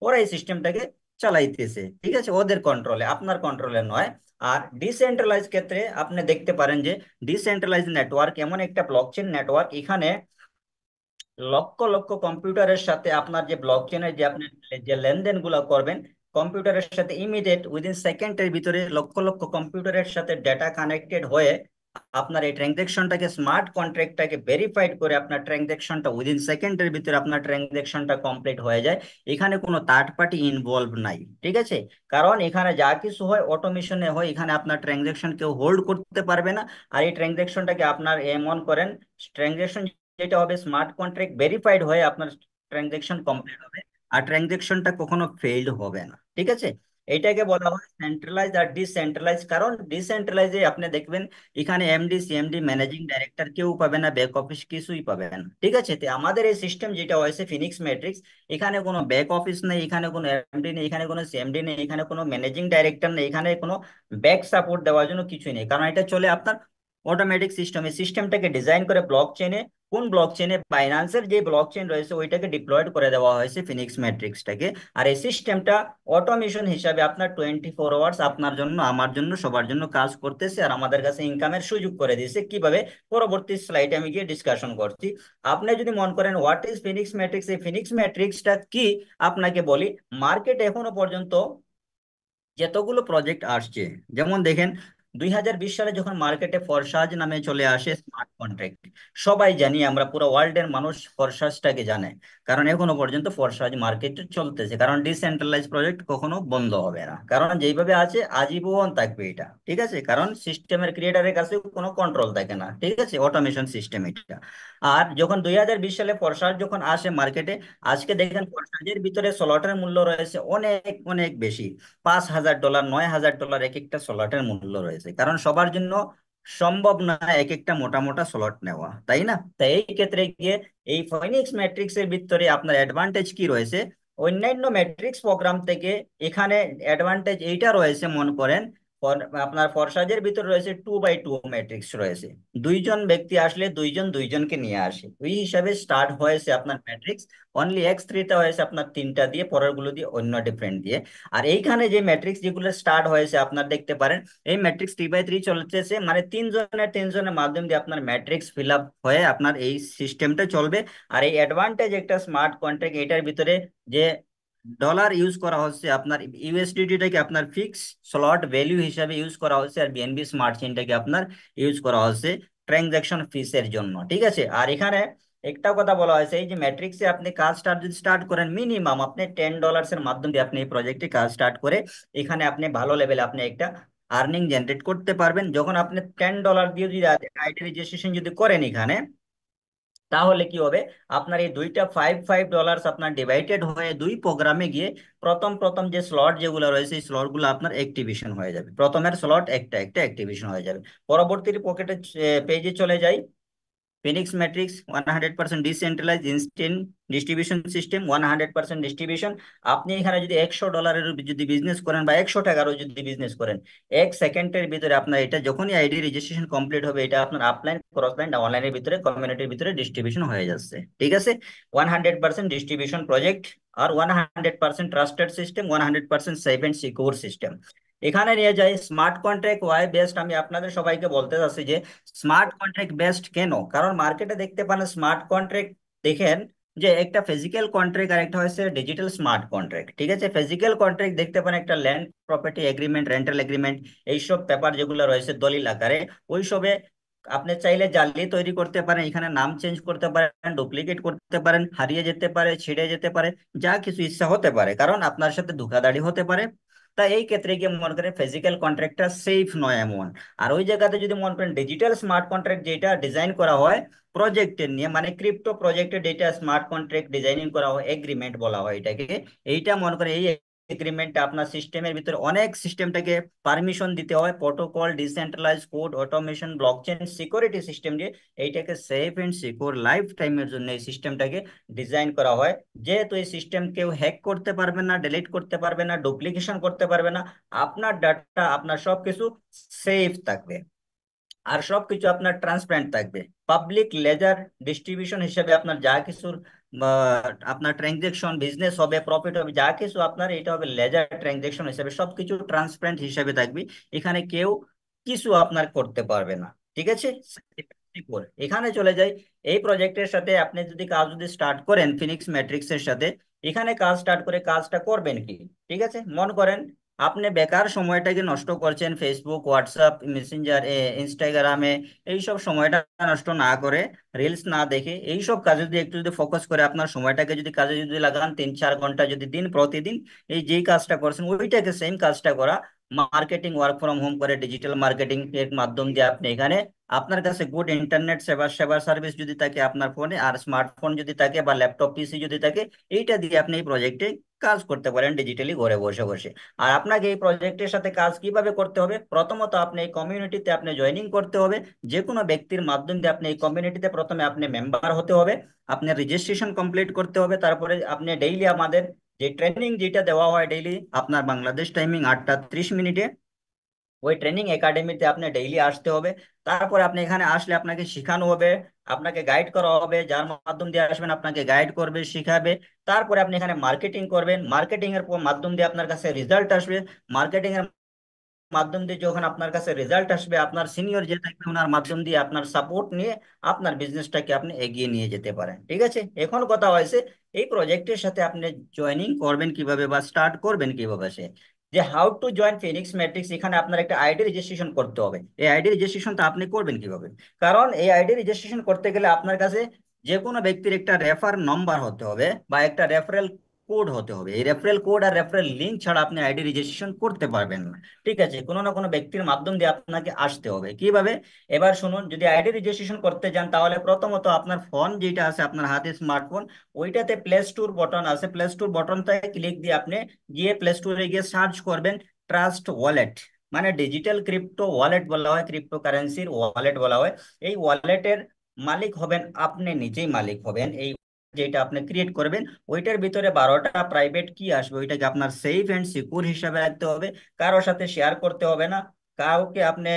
ওরা এই সিস্টেমটাকে চালাইতেছে। ঠিক আছে। ওদের কন্ট্রোলে, আপনার কন্ট্রোলে নয়। আর ডিসেন্ট্রালাইজ ক্ষেত্রে আপনি দেখতে পারেন যে ডিসেন্ট্রালাইজ নেটওয়ার্ক এমন একটা ব্লকচেন নেটওয়ার্ক, এখানে লক্ষ লক্ষ কম্পিউটারের সাথে আপনার যে ব্লকচেনের যে আপনি যে লেনদেন গুলো করবেন, কম্পিউটারের সাথে ইমিডিয়েট উইদিন সেকেন্ডের ভিতরে লক্ষ লক্ষ কম্পিউটারের সাথে ডেটা কানেক্টেড হয়ে আপনার এই ট্রানজেকশনটাকে, স্মার্ট কন্ট্রাক্টটাকে ভেরিফাইড করে আপনার ট্রানজেকশনটা উইদিন সেকেন্ডের ভিতরে আপনার ট্রানজেকশনটা কমপ্লিট হয়ে যায়। এখানে কোনো থার্ড পার্টি ইনভলভ নাই। ঠিক আছে। কারণ এখানে যা কিছু হয় অটোমেশনে হয়, এখানে আপনার ট্রানজেকশন কেউ হোল্ড করতে পারবে না। আর এই ট্রানজেকশনটাকে আপনার এমন করেন, ট্রানজেকশন যেটা হবে স্মার্ট কন্ট্রাক্ট ভেরিফাইড হয়ে আপনার ট্রানজেকশন কমপ্লিট হবে, আর ট্রানজেকশনটা কখনো ফেইল্ড হবে না। ঠিক আছে। এটাকে বলা হয় সেন্ট্রালাইজ আর ডিসেন্ট্রালাইজ। কারণ ডিসেন্ট্রালাইজে আপনি দেখবেন এখানে এমডি, সিএমডি, ম্যানেজিং ডাইরেক্টর কেউ পাবে না, ব্যাক অফিস কিছুই পাবে না। ঠিক আছে। তো আমাদের এই সিস্টেম যেটা হয়েছে ফিনিক্স ম্যাট্রিক্স, এখানে কোনো ব্যাক অফিস নেই, এখানে কোনো এমডি নেই, এখানে কোনো সিএমডি নেই, এখানে কোনো ম্যানেজিং ডাইরেক্টর নেই, এখানে কোনো ব্যাক সাপোর্ট দেওয়ার জন্য কিছুই নেই। কারণ এটা চলে আপনার অটোমেটিক সিস্টেম। এই সিস্টেমটাকে ডিজাইন করে ব্লক চেনে, কোন ব্লক চেনে, বাইন্যান্সের যে ব্লক চেন রয়েছে ওইটাকে ডিপ্লয়েড করে দেওয়া হয়েছে ফিনিক্স ম্যাট্রিক্সটাকে। আর এই সিস্টেমটা অটোমেশন হিসাবে আপনার 24 আওয়ার্স আপনার জন্য, আমার জন্য, সবার জন্য কাজ করতেছে, আর আমাদের কাছে ইনকামের সুযোগ করে দিয়েছে। কিভাবে? পরবর্তী স্লাইডে আমি গিয়ে ডিসকাশন করছি। আপনি যদি মনে করেন হোয়াট ইজ ফিনিক্স ম্যাট্রিক্স, এই ফিনিক্স ম্যাট্রিক্সটা কি আপনাকে বলি। মার্কেট এখনো পর্যন্ত যতগুলো প্রজেক্ট আসছে, যেমন দেখেন 2020 সালে যখন মার্কেটে ফরসাজ নামে চলে আসে স্মার্ট কন্ট্রাক্ট, সবাই জানি, আমরা পুরো ওয়ার্ল্ডের মানুষ ফরসাজটাকে জানে। কারণ এখনো পর্যন্ত ফরসাজ মার্কেটে চলতেছে, কারণ ডিসেন্ট্রালাইজ প্রজেক্ট কখনো বন্ধ হবে না, কারণ যেইভাবে আছে আজীবন থাকবে এটা, ঠিক আছে। কারণ সিস্টেমের ক্রিয়েটারের কাছে কোনো কন্ট্রোল থাকে না, ঠিক আছে, অটোমেশন সিস্টেম এটা। আর যখন 2020 সালে ফরসাজ যখন আসে মার্কেটে, আজকে দেখেন ফরসাজের ভিতরে স্লটের মূল্য রয়েছে অনেক অনেক বেশি। $5,000, $9,000 এক একটা স্লটের মূল্য রয়েছে, কারণ সবার জন্য সম্ভব না এক একটা মোটা মোটা স্লট নেওয়া, তাই না? তাই এই ক্ষেত্রে গিয়ে এই ফিনিক্স ম্যাট্রিক্স এর ভিতরে আপনার অ্যাডভান্টেজ কি রয়েছে অন্যান্য ম্যাট্রিক্স প্রোগ্রাম থেকে? এখানে অ্যাডভান্টেজ এইটা রয়েছে, মনে করেন আপনার ফরসাজের ভিতরে রয়েছে 2x2 ম্যাট্রিক্স রয়েছে। দুইজন ব্যক্তি আসলে দুইজন দুইজনকে নিয়ে আসে, ওই হিসাবে স্টার্ট হয়েছে আপনার ম্যাট্রিক্স। অনলি X3 তে হয়েছে আপনার তিনটা দিয়ে, পরের গুলো দিয়ে অন্য ডিফারেন্ট দিয়ে। আর এইখানে যে ম্যাট্রিক্স যেগুলো স্টার্ট হয়েছে আপনার দেখতে পারেন, এই ম্যাট্রিক্স 3x3 চলতেছে, মানে তিনজনের তিনজনের মাধ্যম দিয়ে আপনার ম্যাট্রিক্স ফিল আপ হয়ে আপনার এই সিস্টেমটা চলবে। আর এই অ্যাডভান্টেজ একটা স্মার্ট কন্ট্রাক্ট এটার ভিতরে, যে ডলার ইউজ করা হচ্ছে আপনার, ইউএসডিটিটাকে আপনার ফিক্স স্লট ভ্যালু হিসাবে ইউজ করা হচ্ছে, আর বিএনবি স্মার্ট চেইনটাকে আপনার ইউজ করা হচ্ছে ট্রানজাকশন ফিসের জন্য, ঠিক আছে। আর এখানে একটা কথা বলা হয়েছে, এই যে ম্যাট্রিক্সে আপনি কাজ যদি স্টার্ট করেন, মিনিমাম আপনি $10 মাধ্যম দিয়ে আপনি এই প্রজেক্টে কাজ স্টার্ট করে এখানে আপনি ভালো লেভেলে আপনি একটা আর্নিং জেনারেট করতে পারবেন। যখন আপনি $10 দিয়ে যদি আইডি রেজিস্ট্রেশন যদি করেন এখানে, তাহলে কি হবে, আপনার এই দুইটা $5 আপনার ডিভাইডেড হয়ে দুই প্রোগ্রামে গিয়ে প্রথম প্রথম যে স্লট যেগুলো রয়েছে এই স্লট গুলো আপনার অ্যাক্টিভেশন হয়ে যাবে, প্রথমের স্লট একটা একটা অ্যাক্টিভেশন হয়ে যাবে। পরবর্তী পকেটে পেজে চলে যাই, Phoenix Matrix 100% decentralize instant distribution system, 100% distribution. আপনি এখানে যদি $100 যদি বিজনেস করেন বা $100 যদি বিজনেস করেন, 1 সেকেন্ডের ভিতরে আপনার এটা যখনই আইডি রেজিস্ট্রেশন কমপ্লিট হবে, এটা আপনার আপলাইন ক্রসলাইন অনলাইনের ভিতরে কমিউনিটির ভিতরে ডিস্ট্রিবিউশন হয়ে যাচ্ছে, ঠিক আছে। 100% ডিস্ট্রিবিউশন প্রজেক্ট, আর 100% trusted system, 100% safe and secure system. এখানে নিয়ে যাই স্মার্ট কন্ট্রাক্ট ওয়াই বেস্ট। আমি আপনাদের সবাইকে বলতে চাচ্ছি যে স্মার্ট কন্ট্রাক্ট বেস্ট কেন, কারণ মার্কেটে দেখতে পান স্মার্ট কন্ট্রাক্ট, দেখেন যে একটা ফিজিক্যাল কন্ট্রাক্ট আর একটা হচ্ছে ডিজিটাল স্মার্ট কন্ট্রাক্ট, ঠিক আছে। ফিজিক্যাল কন্ট্রাক্ট দেখতে পান একটা land property agreement, rental agreement, এইসব পেপার যেগুলো রয়েছে দলিল আকারে, ওইসবে আপনি চাইলে জালি তৈরি করতে পারেন, এখানে নাম চেঞ্জ করতে পারেন, ডুপ্লিকেট করতে পারেন, হারিয়ে যেতে পারে, ছিঁড়ে যেতে পারে, যা কিছু ইচ্ছা হতে পারে, কারণ আপনার সাথে ধোঁকাধড়ি হতে পারে। তা এই ক্ষেত্রে গিয়ে মনে করেন ফিজিক্যাল কন্ট্রাক্টটা সেফ নয় এমন। আর ওই জায়গাতে যদি মনে করেন ডিজিটাল স্মার্ট কন্ট্রাক্ট যেটা ডিজাইন করা হয় প্রজেক্টের নিয়ে, মানে ক্রিপ্টো প্রজেক্টের ডেটা স্মার্ট কন্ট্রাক্ট ডিজাইনিং করা হয়, এগ্রিমেন্ট বলা হয় এটাকে। এইটা মনে করেন এই এগ্রিমেন্টটা আপনার সিস্টেমের ভিতরে অনেক সিস্টেমটাকে পারমিশন দিতে হয়, protocol, decentralize code, automation, blockchain, security system দিয়ে এইটাকে সেফ এন্ড সিকিউর লাইফ টাইমের জন্য এই সিস্টেমটাকে ডিজাইন করা হয়। যেহেতু এই সিস্টেম কেউ হ্যাক করতে পারবে না, ডিলিট করতে পারবে না, ডুপ্লিকেশন করতে পারবে না, আপনার ডাটা আপনার সবকিছু সেফ থাকবে, আর সবকিছু আপনার ট্রান্সপারেন্ট থাকবে। পাবলিক লেজার ডিস্ট্রিবিউশন হিসেবে আপনার যা কিছুর আপনার ট্রানজেকশন বিজনেস হবে, প্রফিট হবে, যা কিছু আপনার এটা হবে লেজার ট্রানজেকশন হিসেবে, সবকিছু ট্রান্সপারেন্ট হিসেবে থাকবে। এখানে কেউ কিছু আপনার করতে পারবে না, ঠিক আছে। Secure। এখানে চলে যাই, এই প্রজেক্টের সাথে আপনি যদি কাজ যদি স্টার্ট করেন ফিনিক্স ম্যাট্রিক্স এর সাথে, এখানে কাজ স্টার্ট করে কাজটা করবেন কি, ঠিক আছে। মনে করেন আপনি বেকার সময়টাকে নষ্ট করছেন ফেসবুক, হোয়াটসঅ্যাপ, মেসেঞ্জার, ইনস্টাগ্রামে, এইসব সময়টা নষ্ট না করে, রিলস না দেখে এইসব কাজে যদি একটু যদি ফোকাস করে আপনার সময়টাকে যদি কাজে যদি লাগান 3-4 ঘন্টা যদি দিন প্রতিদিন, এই যেই কাজটা করছেন ওইটাকে সেম কাজটা করা, মার্কেটিং ওয়ার্ক ফ্রম হোম করে ডিজিটাল মার্কেটিং এর মাধ্যম দিয়ে আপনি এখানে আপনার কাছে গুড ইন্টারনেট সেবা সেবা সার্ভিস যদি থাকে আপনার ফোনে, আর স্মার্টফোন যদি থাকে বা ল্যাপটপ পিসি যদি থাকে, এইটা দিয়ে আপনি এই প্রজেক্টে কাজ করতে পারেন ডিজিটালি ঘরে বসে বসে। আর আপনাকে এই প্রজেক্টের সাথে কাজ কিভাবে করতে হবে, প্রথমত আপনি এই কমিউনিটিতে আপনি জয়েনিং করতে হবে। যে কোনো ব্যক্তির মাধ্যম দিয়ে আপনি এই কমিউনিটিতে প্রথমে আপনি মেম্বার হতে হবে, আপনার রেজিস্ট্রেশন কমপ্লিট করতে হবে, তারপরে আপনি ডেইলি আমাদের যে ট্রেনিং যেটা দেওয়া হয় ডেইলি আপনার বাংলাদেশ টাইমিং 8টা 30 মিনিটে, ওই ট্রেনিং একাডেমিতে আপনি ডেইলি আসতে হবে। তারপরে আপনি এখানে আসলে আপনাকে শেখানো হবে, আপনাকে গাইড করা হবে, যার মাধ্যম দিয়ে আসবেন আপনাকে গাইড করবে, শিখাবে। তারপরে আপনি এখানে মার্কেটিং করবেন, মার্কেটিং এর মাধ্যম দিয়ে আপনার কাছে রেজাল্ট আসবে। মার্কেটিং এর মাধ্যম দিয়ে যখন আপনার কাছে রেজাল্ট আসবে, আপনার সিনিয়র যে থাকবে ওনার মাধ্যম দিয়ে আপনার সাপোর্ট নিয়ে আপনার বিজনেসটাকে আপনি এগিয়ে নিয়ে যেতে পারেন, ঠিক আছে। এখন কথা হয়েছে এই প্রজেক্টের সাথে আপনি জয়েনিং করবেন কিভাবে বা স্টার্ট করবেন কিভাবে সে। যে how to join Phoenix matrix, এখানে আপনার একটা আইডি রেজিস্ট্রেশন করতে হবে। এই আইডি রেজিস্ট্রেশনটা আপনি করবেন কিভাবে? কারণ এই আইডি রেজিস্ট্রেশন করতে গেলে আপনার কাছে যে কোনো ব্যক্তির একটা রেফার নাম্বার হতে হবে বা একটা রেফারেল কোড হতে হবে। এই রেফারেল কোড আর রেফারেল লিংক ছাড়া আপনি আইডি রেজিস্ট্রেশন করতে পারবেন না। ঠিক আছে, কোনো না কোনো ব্যক্তির মাধ্যম দিয়ে আপনাকে আসতে হবে। কিভাবে? এবার শুনুন, যদি আইডি রেজিস্ট্রেশন করতে যান তাহলে প্রথমত আপনার ফোন যেটা আছে আপনার হাতে, স্মার্টফোন, ওইটাতে প্লে স্টোর বটন আছে, প্লে স্টোর বটনটায় ক্লিক দিয়ে আপনি গিয়ে প্লে স্টোরে গিয়ে সার্চ করবেন ট্রাস্ট ওয়ালেট। মানে ডিজিটাল ক্রিপ্টো ওয়ালেট বলা হয়, ক্রিপ্টো কারেন্সির ওয়ালেট বলা হয়। এই ওয়ালেটের মালিক হবেন আপনি, নিজেই মালিক হবেন। এই যেটা আপনি ক্রিয়েট করবেন ওইটার ভিতরে 12টা প্রাইভেট কি আসবে, ওইটাকে আপনার সেফ এন্ড সিকিউর হিসাবে রাখতে হবে। কারোর সাথে শেয়ার করতে হবে না, কাউকে আপনি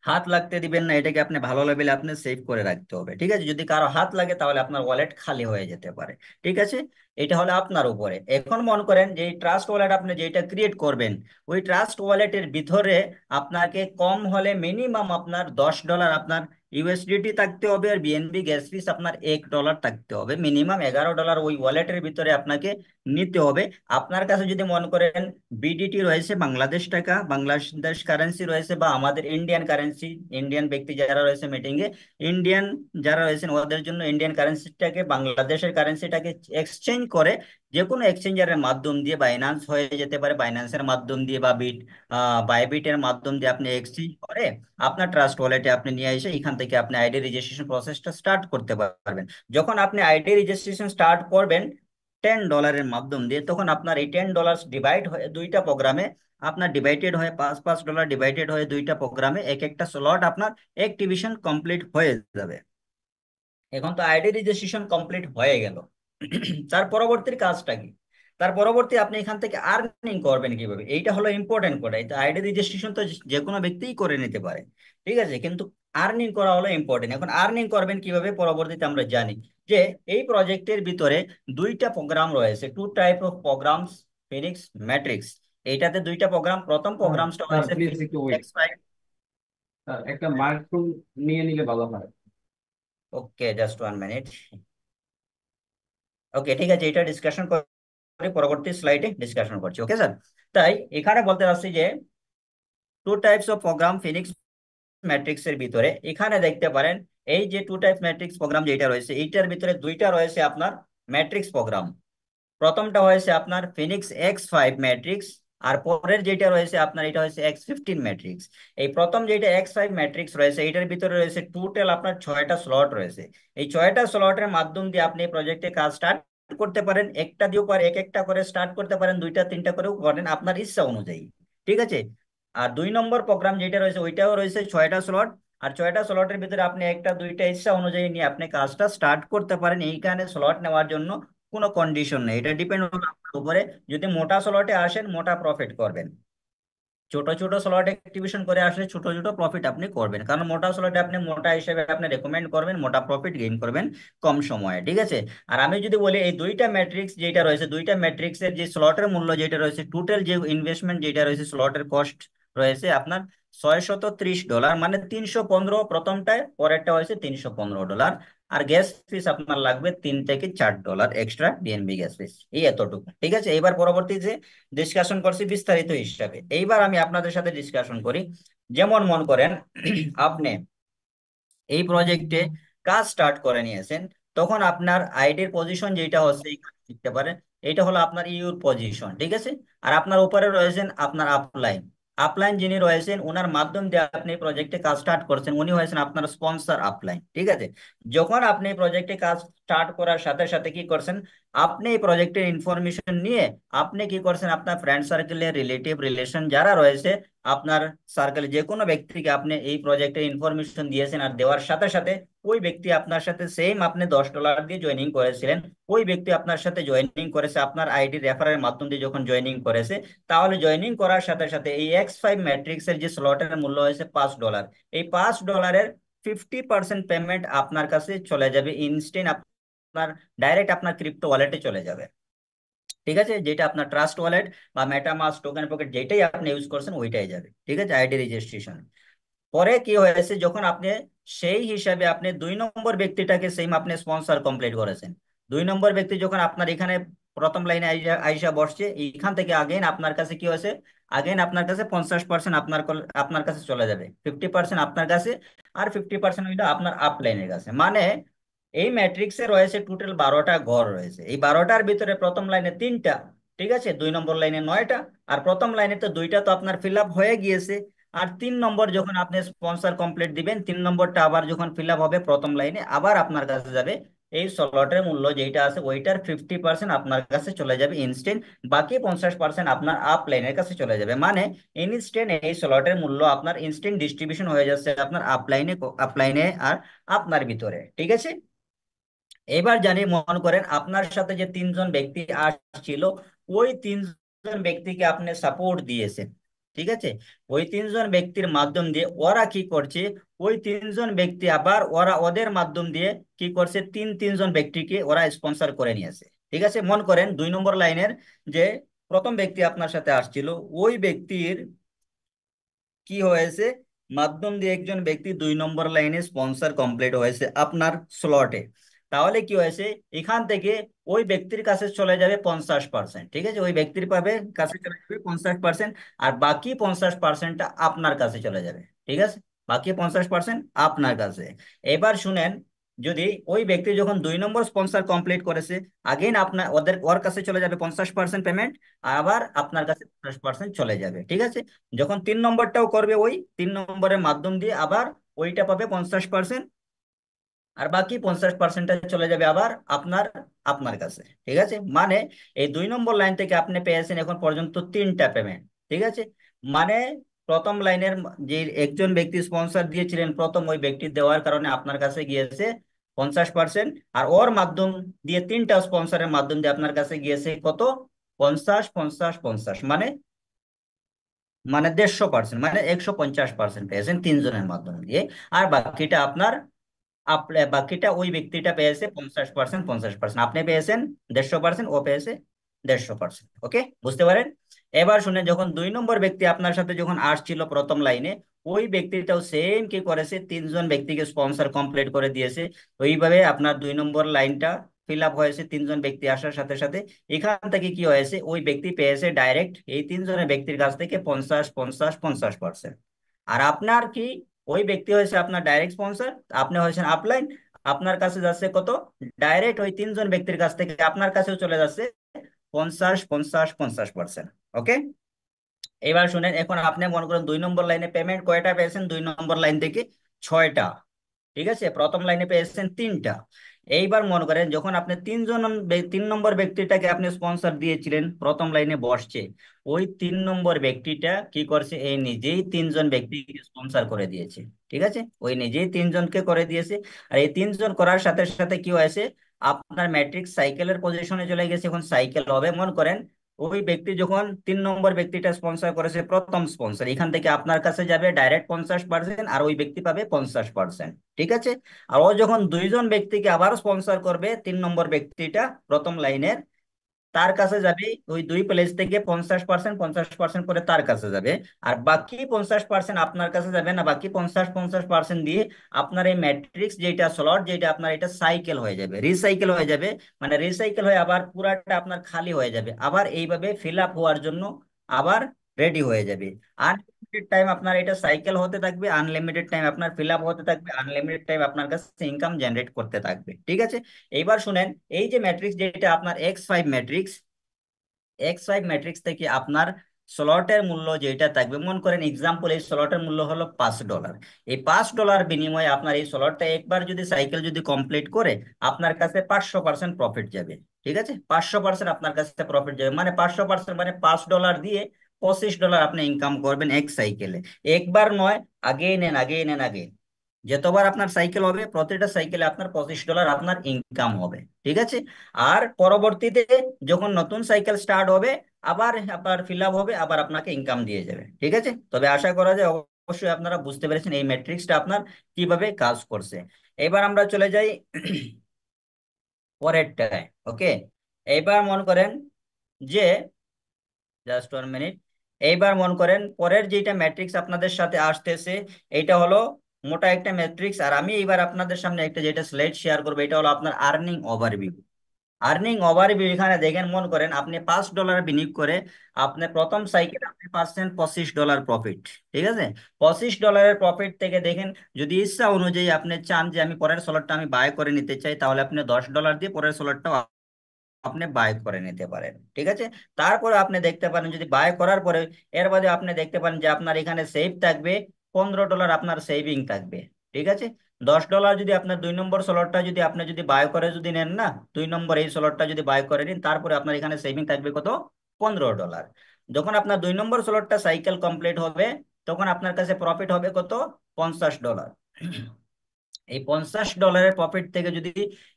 হাত লাগতে দিবেন না। এটাকে আপনি ভালো লেভেলে আপনি সেভ করে রাখতে হবে। ঠিক আছে, যদি কারো হাত লাগে তাহলে আপনার ওয়ালেট খালি হয়ে যেতে পারে। ঠিক আছে, এটা হলো আপনার উপরে। এখন মনে করেন যে এই ট্রাস্ট ওয়ালেট আপনি যেটা ক্রিয়েট করবেন, ওই ট্রাস্ট ওয়ালেটের ভিতরে আপনাকে কম হলে মিনিমাম আপনার $10 আপনার ইউএসডিটি থাকতে হবে, আর বিএনবি গ্যাস ফিস আপনার $1 থাকতে হবে। মিনিমাম $11 ওই ওয়ালেটের ভিতরে আপনাকে নিতে হবে। আপনার কাছে যদি মনে করেন বিডিটি রয়েছে, বাংলাদেশ টাকা, বাংলাদেশ কারেন্সি রয়েছে, বা আমাদের ইন্ডিয়ান কারেন্সি, ইন্ডিয়ান ব্যক্তি যারা রয়েছে মিটিং এ, ইন্ডিয়ান যারা রয়েছেন ওদের জন্য ইন্ডিয়ান কারেন্সিটাকে বাংলাদেশের কারেন্সিটাকে এক্সচেঞ্জ করে যে কোনো এক্সচেঞ্জারের মাধ্যম দিয়ে, বাইন্যান্স হয়ে যেতে পারে, বাইন্যান্সের মাধ্যম দিয়ে বা বাইবিটের মাধ্যম দিয়ে আপনি এক্সচেঞ্জ করে আপনার ট্রাস্ট ওয়ালেটে আপনি নিয়ে এসে এখান থেকে আপনি আইডি রেজিস্ট্রেশন প্রসেসটা স্টার্ট করতে পারবেন। যখন আপনি আইডি রেজিস্ট্রেশন স্টার্ট করবেন $10 মাধ্যম দিয়ে, তখন আপনার এই $10 ডিভাইড হয়ে দুইটা প্রোগ্রামে আপনার ডিভাইডেড হয়ে $5 ডিভাইডেড হয়ে দুইটা প্রোগ্রামে এক একটা স্লট আপনার অ্যাক্টিভেশন কমপ্লিট হয়ে যাবে। এখন তো আইডি রেজিস্ট্রেশন কমপ্লিট হয়ে গেল। তার পরবর্তী কাজটা কি? তার পরবর্তী আপনি এখান থেকে আর্নিং করবেন কিভাবে, এইটা হলো ইম্পর্টেন্ট কথা। এই আইডি রেজিস্ট্রেশন তো যে কোনো ব্যক্তিই করে নিতে পারে, ঠিক আছে, কিন্তু আর্নিং করা হলো ইম্পর্টেন্ট। এখন আর্নিং করবেন কিভাবে পরবর্তীতে আমরা জানি যে এই প্রজেক্টের ভিতরে দুইটা প্রোগ্রাম রয়েছে, two type of programs, Phoenix Matrix. এইটাতে দুইটা প্রোগ্রাম, প্রথম স্যার প্রোগ্রামটা স্যার হয়েছে প্লিজ একটু ওয়েট। স্যার একটা মাইক্রোফোন নিয়ে নিলে ভালো হয়। ওকে, জাস্ট 1 মিনিট। ওকে, ঠিক আছে, এটা ডিসকাশন করে পরবর্তী স্লাইডে ডিসকাশন করছি। ওকে স্যার, তাই এখানে বলতে চাচ্ছি যে two types of program Phoenix Matrix এর ভিতরে এখানে দেখতে পারেন এই যে টু টাইপ ম্যাট্রিক্স প্রোগ্রাম যেটা রয়েছে এইটার ভিতরে দুইটা রয়েছে আপনার ম্যাট্রিক্স প্রোগ্রাম। প্রথমটা হয়েছে আপনার ফিনিক্স X5 ম্যাট্রিক্স, আর পরের যেটা রয়েছে আপনার এটা হয়েছে X15 ম্যাট্রিক্স। এই প্রথম যেটা X5 ম্যাট্রিক্স রয়েছে এটার ভিতরে রয়েছে টোটাল আপনার 6টা স্লট রয়েছে। এই 6টা স্লটের মাধ্যম দিয়ে আপনি প্রজেক্টে কাজ স্টার্ট করতে পারেন। একটা দিয়েও পারে, এক একটা করে স্টার্ট করতে পারেন, দুইটা তিনটা করেও করেন আপনার ইচ্ছা অনুযায়ী। ঠিক আছে, আর 2 নম্বর প্রোগ্রাম যেটা রয়েছে ওইটাও রয়েছে 6টা স্লট। আর 6টা স্লটের ভিতরে আপনি একটা দুইটা ইচ্ছা অনুযায়ী নিয়ে আপনি কাজটা স্টার্ট করতে পারেন। এইখানে স্লট নেওয়ার জন্য কোনো কন্ডিশন নেই, এটা ডিপেন্ড হলো আপনার উপরে। যদি মোটা স্লটে আসেন মোটা প্রফিট করবেন, ছোট ছোট স্লট অ্যাক্টিভেশন করে আসলে ছোট ছোট প্রফিট আপনি করবেন। কারণ মোটা স্লটে আপনি মোটা হিসেবে আপনি রেকমেন্ড করবেন, মোটা প্রফিট গেইন করবেন কম সময়ে। ঠিক আছে, আর আমি যদি বলি এই দুইটা ম্যাট্রিক্স যেটা রয়েছে, দুইটা ম্যাট্রিক্সের যে স্লটের মূল্য যেটা রয়েছে, টোটাল যে ইনভেস্টমেন্ট যেটা রয়েছে, স্লটের কস্ট রয়েছে আপনার $630, মানে 315 প্রথমটায়, পরেরটা হয়েছে $315। আর গ্যাস ফিস আপনার লাগবে $3 থেকে $4 এক্সট্রা ডিএনবি গ্যাস ফিস, এই এতটুকু। ঠিক আছে, এবার পরবর্তী যে ডিসকাশন করছি বিস্তারিত হিসাবে, এইবার আমি আপনাদের সাথে ডিসকাশন করি। যেমন মন করেন আপনি এই প্রজেক্টে কাজ স্টার্ট করে নিয়েছেন, তখন আপনার আইডির পজিশন যেটা হচ্ছে এখানে দেখতে পারেন, এটা হলো আপনার ইউর পজিশন। ঠিক আছে, আর আপনার উপরে রয়েছেন আপনার আপলাইন। আপলাইন যিনি রয়েছেন ওনার মাধ্যম দিয়ে আপনি প্রজেক্টে কাজ স্টার্ট করছেন, উনি হয়েছেন আপনার স্পন্সর আপলাইন। ঠিক আছে, যখন আপনি প্রজেক্টে কাজ স্টার্ট করার সাথে সাথে কি করছেন, আপনি এই প্রজেক্টের ইনফরমেশন নিয়ে আপনি কি করছেন, আপনার ফ্রেন্ড সার্কেলের রিলেটিভ রিলেশন যারা রয়েছে আপনার সার্কেলে যে কোনো ব্যক্তিকে আপনি এই প্রজেক্টের ইনফরমেশন দিয়েছেন, আর দেওয়ার সাথে সাথে ওই ব্যক্তি আপনার সাথে সেম আপনি $10 দিয়ে জয়েনিং করেছিলেন, ওই ব্যক্তি আপনার সাথে জয়েনিং করেছে আপনার আইডি রেফারের মাধ্যম দিয়ে যখন জয়েনিং করেছে, তাহলে জয়েনিং করার সাথে সাথে এই X5 ম্যাট্রিক্স এর যে স্লটের মূল্য হয়েছে $5, এই $5-এর 50% পেমেন্ট আপনার কাছে চলে যাবে ইনস্ট্যান্ট, আপনার ডাইরেক্ট আপনার ক্রিপ্টো ওয়ালেটে চলে যাবে। ঠিক আছে, যেটা আপনার ট্রাস্ট ওয়ালেট বা মেটামাস্ক, টোকেন পকেট যেটাই আপনি ইউজ করছেন ওইটাই যাবে। ঠিক আছে, আইডি রেজিস্ট্রেশন পরে কি হয়েছে, যখন আপনি সেই হিসাবে আপনি 2 নম্বর ব্যক্তিটাকে সেম আপনি স্পন্সর কমপ্লিট করেছেন, 2 নম্বর ব্যক্তি যখন আপনার এখানে প্রথম লাইনে আইসা আইসা বসছে, এইখান থেকে আগেন আপনার কাছে কি হয়েছে, আগেন আপনার কাছে 50% আপনার কাছে চলে যাবে, 50% আপনার কাছে, আর 50% হইলো আপনার আপ লাইনের কাছে। মানে এই ম্যাট্রিক্সে রয়েছে টোটাল 12টা ঘর রয়েছে, এই 12টার ভিতরে প্রথম লাইনে 3টা, ঠিক আছে, 2 নম্বর লাইনে 9টা, আর প্রথম লাইনে তো 2টা তো আপনার ফিল আপ হয়ে গিয়েছে। আর 3 নম্বর যখন আপনি স্পন্সর কমপ্লিট দিবেন, 3 নম্বরটা আবার যখন ফিল আপ হবে প্রথম লাইনে, আবার আপনার কাছে যাবে এই স্লটের মূল্য যেটা আছে ওইটার 50% আপনার কাছে চলে যাবে ইনস্ট্যান্ট, বাকি 50% আপনার আপ লাইনের কাছে চলে যাবে। মানে ইনস্ট্যান্ট এই স্লটের মূল্য আপনার ইনস্ট্যান্ট ডিস্ট্রিবিউশন হয়ে যাচ্ছে আপনার আপ লাইনে আর আপনার ভিতরে, ঠিক আছে। এবার জানি, মনে করেন আপনার সাথে যে 3জন ব্যক্তি আসছিল, ওই 3জন ব্যক্তিকে আপনি সাপোর্ট দিয়েছেন, ঠিক আছে। ওই 3জন ব্যক্তির মাধ্যম দিয়ে ওরা কি করছে, ওই 3জন ব্যক্তি আবার ওরা ওদের মাধ্যম দিয়ে কি করছে, 3জন ব্যক্তিকে ওরা স্পন্সর করে নিয়েছে, ঠিক আছে। মনে করেন 2 নম্বর লাইনের যে প্রথম ব্যক্তি আপনার সাথে আসছিল, ওই ব্যক্তির কি হয়েছে, মাধ্যম দিয়ে একজন ব্যক্তি 2 নম্বর লাইনে স্পন্সর কমপ্লিট হয়েছে আপনার স্লটে। তাহলে কি হয়েছে, এখান থেকে ওই ব্যক্তির কাছে চলে যাবে 50%, ঠিক আছে, ওই ব্যক্তির কাছে চলে যাবে 50%, আর বাকি 50%টা আপনার কাছে চলে যাবে, ঠিক আছে, বাকি 50% আপনার কাছে। এবার শুনেন, যদি ওই ব্যক্তি যখন 2 নম্বর স্পন্সর কমপ্লিট করেছে, আগেন আপনার ওর কাছে চলে যাবে 50% পেমেন্ট, আবার আপনার কাছে 50% চলে যাবে, ঠিক আছে। যখন 3 নম্বরটাও করবে, ওই 3 নম্বরের মাধ্যম দিয়ে আবার ওইটা পাবে 50%, আর বাকি 50%টা চলে যাবে আবার আপনার আপনার কাছে, ঠিক আছে। মানে এই 2 নম্বর লাইন থেকে আপনি পেয়েছেন এখন পর্যন্ত 3টা পেমেন্ট, ঠিক আছে। মানে প্রথম লাইনের যে একজন ব্যক্তি স্পন্সর দিয়েছিলেন প্রথম, ওই ব্যক্তি দেওয়ার কারণে আপনার কাছে গিয়েছে 50%, আর ওর মাধ্যম দিয়ে 3টা স্পন্সরের মাধ্যম দিয়ে আপনার কাছে গিয়েছে কত, 50 50 50, মানে 150%, মানে 150% পেয়েছেন 3জনের মাধ্যমে দিয়ে। আর বাকিটা আপনার বাকিটা ওই ব্যক্তিটা পেয়েছে 50% 50%, আপনি পেয়েছেন 150%, ও পেয়েছে 150%। ওকে, বুঝতে পারেন। এবার শুনে, যখন 2 নম্বর ব্যক্তি আপনার সাথে যখন আসছিল প্রথম লাইনে, ওই ব্যক্তিটাও সেম কি করেছে, 3জন ব্যক্তিকে স্পন্সর কমপ্লিট করে দিয়েছে। ওইভাবে আপনার 2 নম্বর লাইনটা ফিল আপ হয়েছে 3জন ব্যক্তি আসার সাথে সাথে। এখান থেকে কি হয়েছে, ওই ব্যক্তি পেয়েছে ডাইরেক্ট এই 3জনের ব্যক্তির কাছ থেকে 50 50 50%। আর আপনার কি, ওই ব্যক্তি হয়েছে আপনার ডাইরেক্ট স্পন্সর, আপনি হয়েছেন আপলাইন, আপনার কাছে যাচ্ছে কত, ডাইরেক্ট ওই 3জন ব্যক্তির কাছ থেকে আপনার কাছেও চলে যাচ্ছে 50 50 50%। ওকে, এবার শুনেন, এখন আপনি মনে করেন 2 নম্বর লাইনে পেমেন্ট কয়টা পেয়েছেন, 2 নম্বর লাইন থেকে 6টা, ঠিক আছে, প্রথম লাইনে পেয়েছেন 3টা। এইবার মনে করেন যখন আপনি 3 নম্বর ব্যক্তিটাকে আপনি স্পন্সর দিয়েছিলেন প্রথম লাইনে বসছে, ওই 3 নম্বর ব্যক্তিটা কি করছে, এই নিজেই 3জন ব্যক্তিকে স্পন্সর করে দিয়েছে, ঠিক আছে, ওই নিজেই 3জনকে করে দিয়েছে। আর এই 3জন করার সাথে সাথে কি হয়েছে, আপনার ম্যাট্রিক্স সাইকেলের পজিশনে চলে গেছে, এখন সাইকেল হবে। মনে করেন ওই ব্যক্তি যখন 3 নম্বর ব্যক্তিটা স্পন্সর করেছে প্রথম স্পন্সর, এখান থেকে আপনার কাছে যাবে ডাইরেক্ট 50%, আর ওই ব্যক্তি পাবে 50%, ঠিক আছে। আর ও যখন 2জন ব্যক্তিকে আবার স্পন্সর করবে, 3 নম্বর ব্যক্তিটা প্রথম লাইনের, তার কাছে যাবে ওই দুই প্লেস থেকে 50% 50% করে তার কাছে যাবে। আর বাকি 50% আপনার কাছে যাবে না, বাকি 50 50% দিয়ে আপনার এই ম্যাট্রিক্স যেটা স্লট যেটা আপনার, এটা সাইকেল হয়ে যাবে, রিসাইকেল হয়ে যাবে। মানে রিসাইকেল হয়ে আবার পুরাটা আপনার খালি হয়ে যাবে, আবার এইভাবে ফিল আপ হওয়ার জন্য আবার রেডি হয়ে যাবে। আনলিমিটেড টাইম আপনার এটা সাইকেল হতে থাকবে, আনলিমিটেড টাইম আপনার ফিল আপ হতে থাকবে, আনলিমিটেড টাইম আপনার কাছে ইনকাম জেনারেট করতে থাকবে, ঠিক আছে। এইবার শুনেন, এই যে ম্যাট্রিক্স যেটা আপনার X5 ম্যাট্রিক্স, X5 ম্যাট্রিক্স থেকে আপনার স্লটের মূল্য যেটা থাকবে, মনে করেন এক্সাম্পল এই স্লটের মূল্য হলো $5। এই $5 বিনিময়ে আপনার এই স্লটটা একবার যদি সাইকেল যদি কমপ্লিট করে, আপনার কাছে 500% প্রফিট যাবে, ঠিক আছে, 500% আপনার কাছে প্রফিট যাবে। মানে 500% মানে $5 দিয়ে $25 আপনি ইনকাম করবেন এক সাইকেলে। একবার নয়, আগে নেন আগে নেন আগে, যতবার আপনার সাইকেল হবে প্রতিটা সাইকেলে আপনার $25 আপনার ইনকাম হবে, ঠিক আছে। আর পরবর্তীতে যখন নতুন সাইকেল স্টার্ট হবে, আবার আপনার ফিল আপ হবে, আবার আপনাকে ইনকাম দিয়ে যাবে, ঠিক আছে। তবে আশা করা যায় অবশ্যই আপনারা বুঝতে পেরেছেন এই ম্যাট্রিক্সটা আপনার কিভাবে কাজ করছে। এবার আমরা চলে যাই পরেরটায়। ওকে, এইবার মনে করেন যে, জাস্ট 1 মিনিট, এইবার মনে করেন পরের যেটা ম্যাট্রিক্স আপনাদের সাথে আসতেছে, এটা হলো মোটা একটা ম্যাট্রিক্স। আর আমি এইবার আপনাদের সামনে একটা যেটা স্লাইড শেয়ার করবো, এটা হলো আপনার আর্নিং ওভারভিউ। আর্নিং ওভারভিউ এখানে দেখেন, মনে করেন আপনি $5 বিনিয়োগ করে আপনি প্রথম সাইকেল আপনি পাচ্ছেন $25 প্রফিট। ঠিক আছে, $25 প্রফিট থেকে দেখেন, যদি ইচ্ছা অনুযায়ী আপনি চান যে আমি পরের সোলারটা আমি বাই করে নিতে চাই, তাহলে আপনি $10 দিয়ে পরের সোলারটা আপনি বাই করে নিতে পারেন। ঠিক আছে, তারপরে আপনি দেখতে পারেন যদি বাই করার পরে এর বাদে আপনি দেখতে পারেন যে আপনার এখানে সেভ থাকবে $15, আপনার সেভিং থাকবে। ঠিক আছে, $10 যদি আপনার 2 নম্বর সোলারটা যদি আপনি যদি বাই করে যদি নেন না, 2 নম্বর এই সোলারটা যদি বাই করে নিন, তারপরে আপনার এখানে সেভিং থাকবে কত, $15। যখন আপনার 2 নম্বর সোলারটা সাইকেল কমপ্লিট হবে, তখন আপনার কাছে প্রফিট হবে কত, $50। এই $50 প্রফিট থেকে যদি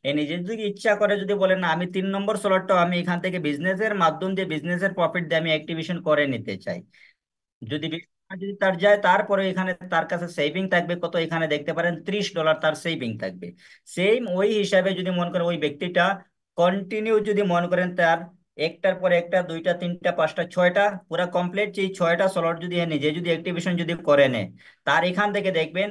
এ নিজে যদি ইচ্ছা করে যদি বলেন না আমি 3 নম্বর স্লটটাও আমি এখান থেকে বিজনেসের মাধ্যম দিয়ে বিজনেসের প্রফিট দিয়ে আমি অ্যাক্টিভেশন করে নিতে চাই, যদি যদি তার যায়, তারপরে এখানে তার কাছে সেভিং থাকবে কত, এখানে দেখতে পারেন $30 তার সেভিং থাকবে। সেম ওই হিসাবে যদি মনে করেন ওই ব্যক্তিটা কন্টিনিউ যদি মনে করেন তার একটার পর একটা, দুইটা, তিনটা, পাঁচটা, ছয়টা পুরা কমপ্লিট যে ছয়টা স্লট যদি নিজে যদি অ্যাক্টিভেশন যদি করে নেয়, তার এখান থেকে দেখবেন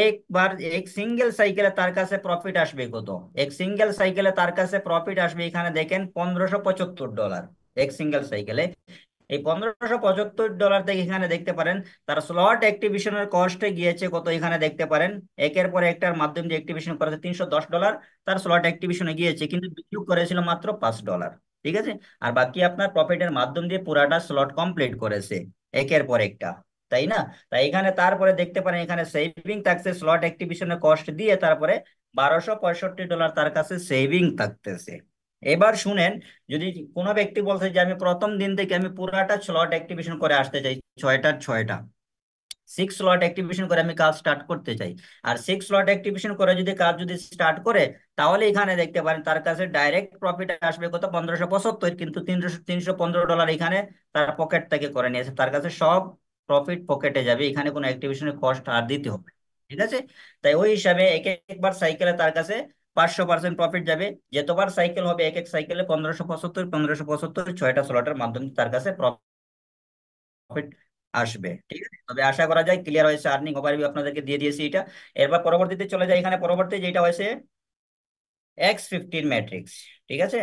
একবার এক সিঙ্গেল সাইকেলে তার কাছে প্রফিট আসবে কত, এক সিঙ্গেল সাইকেলে তার কাছে প্রফিট আসবে এখানে দেখেন $1575 এক সিঙ্গেল সাইকেলে। এই $1575 থেকে এখানে দেখতে পারেন তার স্লট অ্যাক্টিভেশনের কস্টে গিয়েছে কত, এখানে দেখতে পারেন একের পর একটার মাধ্যমে যে অ্যাক্টিভেশন করেছে $310 তার স্লট অ্যাক্টিভেশনে গিয়েছে, কিন্তু বিনিয়োগ করেছিল মাত্র $5। ঠিক আছে, আর বাকি আপনার প্রফিটের মাধ্যম দিয়ে পুরাটা স্লট কমপ্লিট করেছে একের পর একটা, তাই না? তাই এখানে তারপরে দেখতে পারেন এখানে সেভিং থাকছে স্লট অ্যাক্টিভেশনের কস্ট দিয়ে, তারপরে $1265 তার কাছে সেভিং থাকতেছে। এবার শুনেন, যদি কোনো ব্যক্তি বলছে যে আমি প্রথম দিন থেকে আমি পুরাটা স্লট অ্যাক্টিভেশন করে আসতে চাই, ছয়টার ছয়টা 6 স্লট অ্যাক্টিভেশন করে আমি কাজ স্টার্ট করতে চাই, আর 6 স্লট অ্যাক্টিভেশন করে যদি কাজ যদি স্টার্ট করে, তাহলে এখানে দেখতে পারেন তার কাছে ডাইরেক্ট প্রফিট আসবে কত, 1575, কিন্তু $315 এখানে তার পকেট থেকে করে নিয়েছে, তার কাছে সব প্রফিট পকেটে যাবে, এখানে কোনো অ্যাক্টিভেশনের কস্ট আর দিতে হবে। ঠিক আছে, তাই ওই হিসাবে এক একবার সাইকেলে তার কাছে 500% প্রফিট যাবে, যতবার সাইকেল হবে এক এক সাইকেলে 1575 ছয়টা স্লটের মাধ্যমে তার কাছে প্রফিট আসবে। ঠিক আছে, তবে আশা করা যায় ক্লিয়ার হয়েছে, আর্নিং ওভারভিউ আপনাদেরকে দিয়ে দিয়েছি এটা। এরপর পরবর্তীতে চলে যায়, এখানে পরবর্তী যেটা হয়েছে X15 ম্যাট্রিক্স। ঠিক আছে,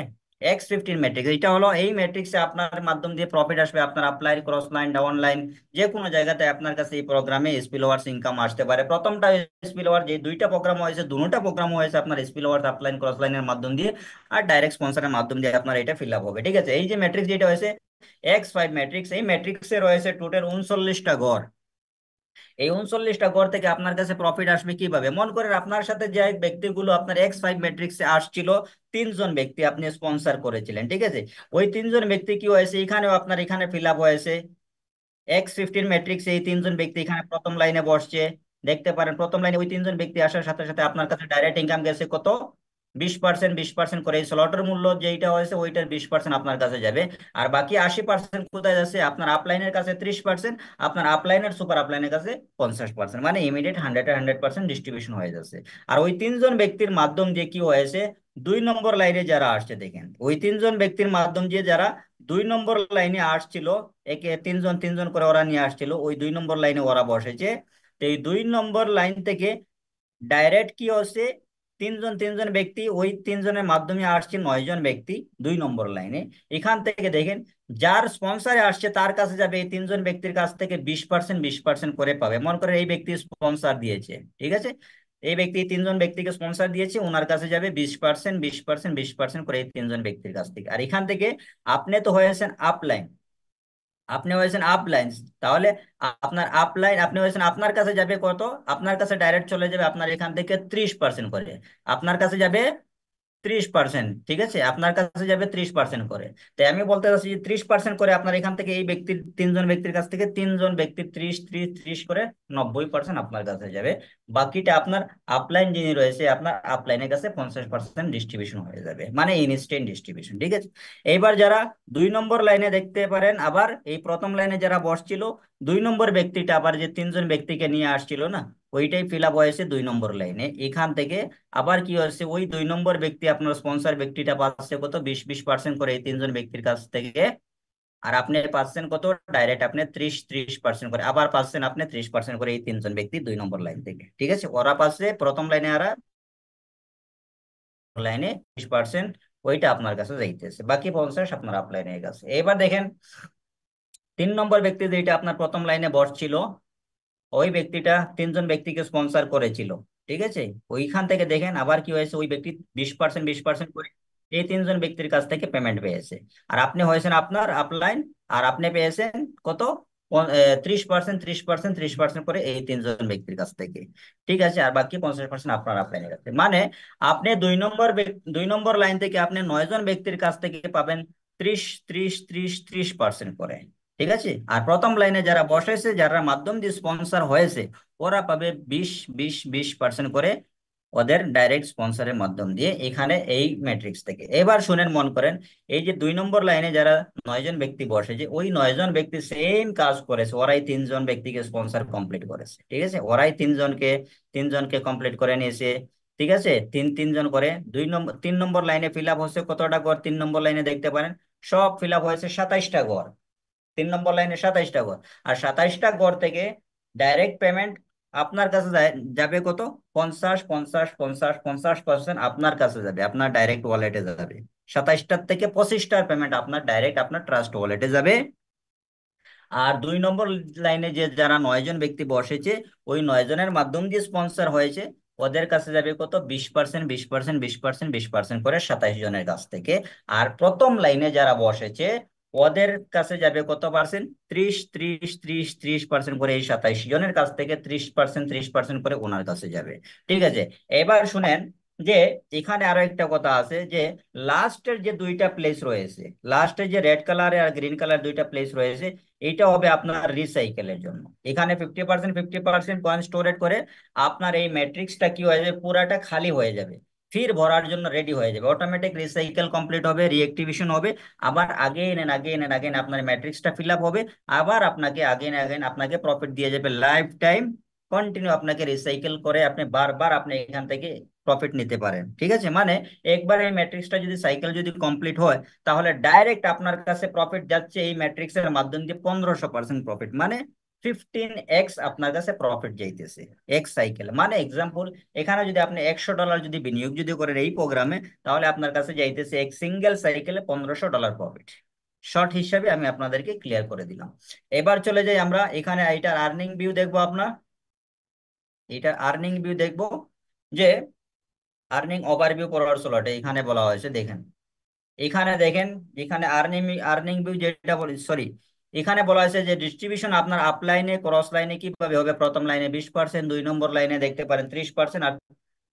X15 ম্যাট্রিক্স এটা হলো এই ম্যাট্রিক্সে আপনার মাধ্যম দিয়ে প্রফিট আসবে, আপনার upline, cross line, down line যে কোনো জায়গাতে আপনার কাছে এই প্রোগ্রামে স্পিলওয়ার্স ইনকাম আসতে পারে। প্রথমটা স্পিলওয়ার যে দুইটা প্রোগ্রাম হয়েছে, দুটোটা প্রোগ্রাম হয়েছে আপনার স্পিলওয়ার্স আপলাইন ক্রস লাইনের মাধ্যম দিয়ে, আর ডাইরেক্ট স্পন্সরের মাধ্যম দিয়ে আপনার এটা ফিল আপ হবে। ঠিক আছে, এই যে ম্যাট্রিক্স যেটা হয়েছে X5 ম্যাট্রিক্স, এই ম্যাট্রিক্সে রয়েছে টোটাল 39টা ঘর। এই 39টা ঘর থেকে আপনার কাছে প্রফিট আসবে কিভাবে, মনে করেন আপনার সাথে যে ব্যক্তিগুলো আপনার X5 ম্যাট্রিক্সে আসছিল, 3 জন ব্যক্তি আপনি স্পন্সর করেছিলেন। ঠিক আছে, ওই 3 জন ব্যক্তি কি হয়েছে, এখানেও আপনার এখানে ফিল আপ হয়েছে X15 ম্যাট্রিক্সে, এই 3 জন ব্যক্তি এখানে প্রথম লাইনে বসছে। দেখতে পারেন প্রথম লাইনে ওই 3 জন ব্যক্তি আসার সাথে সাথে আপনার কাছে ডাইরেক্ট ইনকাম গেছে কত, 20%, 20% করে এই স্লটের মূল্য যেটা হয়েছে ওইটার 20% আপনার কাছে যাবে। আর বাকি 80% কোথায় যাচ্ছে, আপনার আপলাইনের কাছে 30%, আপনার আপলাইনের সুপার আপলাইনের কাছে 50%, মানে ইমিডিয়েট 100% ডিস্ট্রিবিউশন হয়ে যাচ্ছে। আর ওই 3 জন ব্যক্তির মাধ্যম দিয়ে কি হয়েছে, 2 নম্বর লাইনে যারা আসছে দেখেন, ওই 3 জন ব্যক্তির মাধ্যম দিয়ে যারা 2 নম্বর লাইনে আসছিল, একে 3 জন 3 জন করে ওরা নিয়ে আসছিল, ওই 2 নম্বর লাইনে ওরা বসেছে। তো এই 2 নম্বর লাইন থেকে ডাইরেক্ট কি হচ্ছে, 3 জন 3 জন ব্যক্তি, ওই 3 জনের মাধ্যমে আসছে 9 জন ব্যক্তি 2 নম্বর লাইনে। এখান থেকে দেখেন যার স্পন্সারে আসছে তার কাছে যাবে এই 3 জন ব্যক্তির কাছ থেকে 20%, 20% করে পাবে। মনে করে এই ব্যক্তি স্পন্সার দিয়েছে, ঠিক আছে, এই ব্যক্তি 3 জন ব্যক্তিকে স্পন্সার দিয়েছে, ওনার কাছে যাবে 20%, 20%, 20% করে এই 3 জন ব্যক্তির কাছ থেকে। আর এখান থেকে আপনি তো হয়েছেন আপলাইন, আপনি হয়েছেন আপলাইন, তাহলে আপনার আপলাইন আপনি হয়েছেন, আপনার কাছে যাবে কত, আপনার কাছে ডাইরেক্ট চলে যাবে আপনার এখান থেকে 30% করে, আপনার কাছে যাবে 30%। ঠিক আছে, আপনার কাছে যাবে 30% করে। তাই আমি বলতে চাচ্ছি যে 30% করে আপনার এখান থেকে এই ব্যক্তির 3 জন ব্যক্তির কাছ থেকে 3 জন ব্যক্তি 30, 30, 30 করে 90% আপনার কাছে যাবে। বাকিটা আপনার আপলাইন যিনি রয়েছে আপনার আপলাইনের কাছে 50% ডিস্ট্রিবিউশন হয়ে যাবে, মানে ইনস্ট্যান্ট ডিস্ট্রিবিউশন। ঠিক আছে, এইবার যারা 2 নম্বর লাইনে দেখতে পারেন, আবার এই প্রথম লাইনে যারা বসছিল 2 নম্বর ব্যক্তিটা আবার যে 3 জন ব্যক্তিকে নিয়ে আসছিল না, ওইটাই ফিল আপ হয়েছে 2 নম্বর লাইনে। এখান থেকে আবার কি হচ্ছে, ওই 2 নম্বর ব্যক্তি আপনার স্পন্সর ব্যক্তিটা পাচ্ছে কত, 20% করে এই 3 জন ব্যক্তির কাছ থেকে। আর আপনি পাচ্ছেন কত, ডাইরেক্ট আপনি 30% করে, আবার পাচ্ছেন আপনি 30% করে এই 3 জন ব্যক্তি 2 নম্বর লাইন থেকে। ঠিক আছে, ওরা পাচ্ছে প্রথম লাইনে, আর লাইনে 20% ওইটা আপনার কাছে যাইতেছে, বাকি 50 আপনার আপলাইনের কাছে। এবার দেখেন 3 নম্বর ব্যক্তি যেটা আপনার প্রথম লাইনে বসছিল, ওই ব্যক্তিটা 3জন ব্যক্তিকে স্পন্সর করেছিল, ঠিক আছে। ওইখান থেকে দেখেন আবার কি হয়েছে, ওই ব্যক্তি 20% করে এই 3জন ব্যক্তির কাছ থেকে পেমেন্ট পেয়েছে। আর আপনি হয়েছেন আপনার আপলাইন, আর আপনি পেয়েছেন কত, 30%, 30%, 30% করে এই 3জন ব্যক্তির কাছ থেকে, ঠিক আছে। আর বাকি 50% আপনার আপলাইনের কাছে। মানে আপনি 2 নম্বর লাইন থেকে আপনি 9জন ব্যক্তির কাছ থেকে পাবেন 30, 30, 30, 30% করে, ঠিক আছে। আর প্রথম লাইনে যারা বসেছে, যারা মাধ্যম দিয়ে স্পন্সর হয়েছে, ওরা পাবে 20, 20, 20% করে ওদের ডাইরেক্ট স্পন্সরের মাধ্যম দিয়ে, এখানে এই ম্যাট্রিক্স থেকে। এবার শুনেন, মন করেন, এই যে 2 নম্বর লাইনে যারা 9জন ব্যক্তি বসেছে, ওই 9জন ব্যক্তি সেম কাজ করেছে, ওরাই 3জন ব্যক্তিকে স্পন্সর কমপ্লিট করেছে, ঠিক আছে। ওরাই তিনজনকে কমপ্লিট করে নিয়েছে, ঠিক আছে। তিন তিনজন করে 3 নম্বর লাইনে ফিল আপ হচ্ছে কতটা ঘর, 3 নম্বর লাইনে দেখতে পারেন সব ফিল আপ হয়েছে 27টা ঘর। 3 নম্বর লাইনে 27টা ঘর। আর 27টা ঘর থেকে ডাইরেক্ট পেমেন্ট আপনার কাছে যাবে কত, 50, 50, 50, 50% আপনার কাছে যাবে, আপনার ডাইরেক্ট ওয়ালেটে যাবে। 27টার থেকে 25টার পেমেন্ট আপনার ডাইরেক্ট আপনার ট্রাস্ট ওয়ালেটে যাবে। আর 2 নম্বর লাইনে যে যারা 9জন ব্যক্তি বসেছে, ওই 9জনের মাধ্যম দিয়ে স্পন্সর হয়েছে, ওদের কাছে যাবে কত, 20%, 20%, 20%, 20% করে 27জনের কাছ থেকে। আর প্রথম লাইনে যারা বসেছে, ওদের কাছে যাবে কত পার্সেন্ট, 30, 30, 30, 30% করে এই 27জনের কাছ থেকে, 30%, 30% করে ওনার কাছে যাবে, ঠিক আছে। এবার শুনেন যে এখানে আরো একটা কথা আছে যে লাস্টের যে 2টা প্লেস রয়েছে, লাস্টের যে রেড কালার আর গ্রিন কালার 2টা প্লেস রয়েছে, এইটা হবে আপনার রিসাইকেলের জন্য। এখানে 50%, 50% কয়েন স্টোরেজ করে আপনার এই ম্যাট্রিক্সটা কি হয়ে যাবে, পুরাটা খালি হয়ে যাবে, ফির ভরার জন্য রেডি হয়ে যাবে, অটোমেটিক রিসাইকেল কমপ্লিট হবে, রিঅ্যাক্টিভেশন হবে, আবার again and again and again আপনার ম্যাট্রিক্সটা ফিল আপ হবে, আবার আপনাকে আগেন আগেন আপনাকে প্রফিট দিয়ে যাবে লাইফ টাইম, কন্টিনিউ আপনাকে রিসাইকেল করে আপনি বারবার আপনি এখান থেকে প্রফিট নিতে পারেন, ঠিক আছে। মানে একবার এই ম্যাট্রিক্সটা যদি সাইকেল যদি কমপ্লিট হয়, তাহলে ডাইরেক্ট আপনার কাছে প্রফিট যাচ্ছে এই ম্যাট্রিক্স এর মাধ্যম দিয়ে 1500% প্রফিট, মানে 15x আপনার কাছে প্রফিট যাইতেছে এক সাইকেল। মানে এক্সাম্পল, এখানে যদি আপনি $100 যদি বিনিয়োগ যদি করেন এই প্রোগ্রামে, তাহলে আপনার কাছে যাইতেছে এক সিঙ্গেল সাইকেলে $1500 প্রফিট। শর্ট হিসাবে আমি আপনাদেরকে ক্লিয়ার করে দিলাম। এবার চলে যাই আমরা এখানে এটার আর্নিং ভিউ দেখবো, আপনার এটার আর্নিং ভিউ দেখবো যে আর্নিং ওভারভিউ পড়ার স্লটে এখানে বলা হয়েছে, দেখেন এখানে দেখেন, এখানে আর্নিং আর্নিং ভিউ যেটা বলি, সরি, এখানে বলা হয়েছে যে ডিস্ট্রিবিউশন আপনার আপ লাইনে ক্রস লাইনে কিভাবে হবে। প্রথম লাইনে 20%, 2 নম্বর লাইনে দেখতে পারেন 30%, আর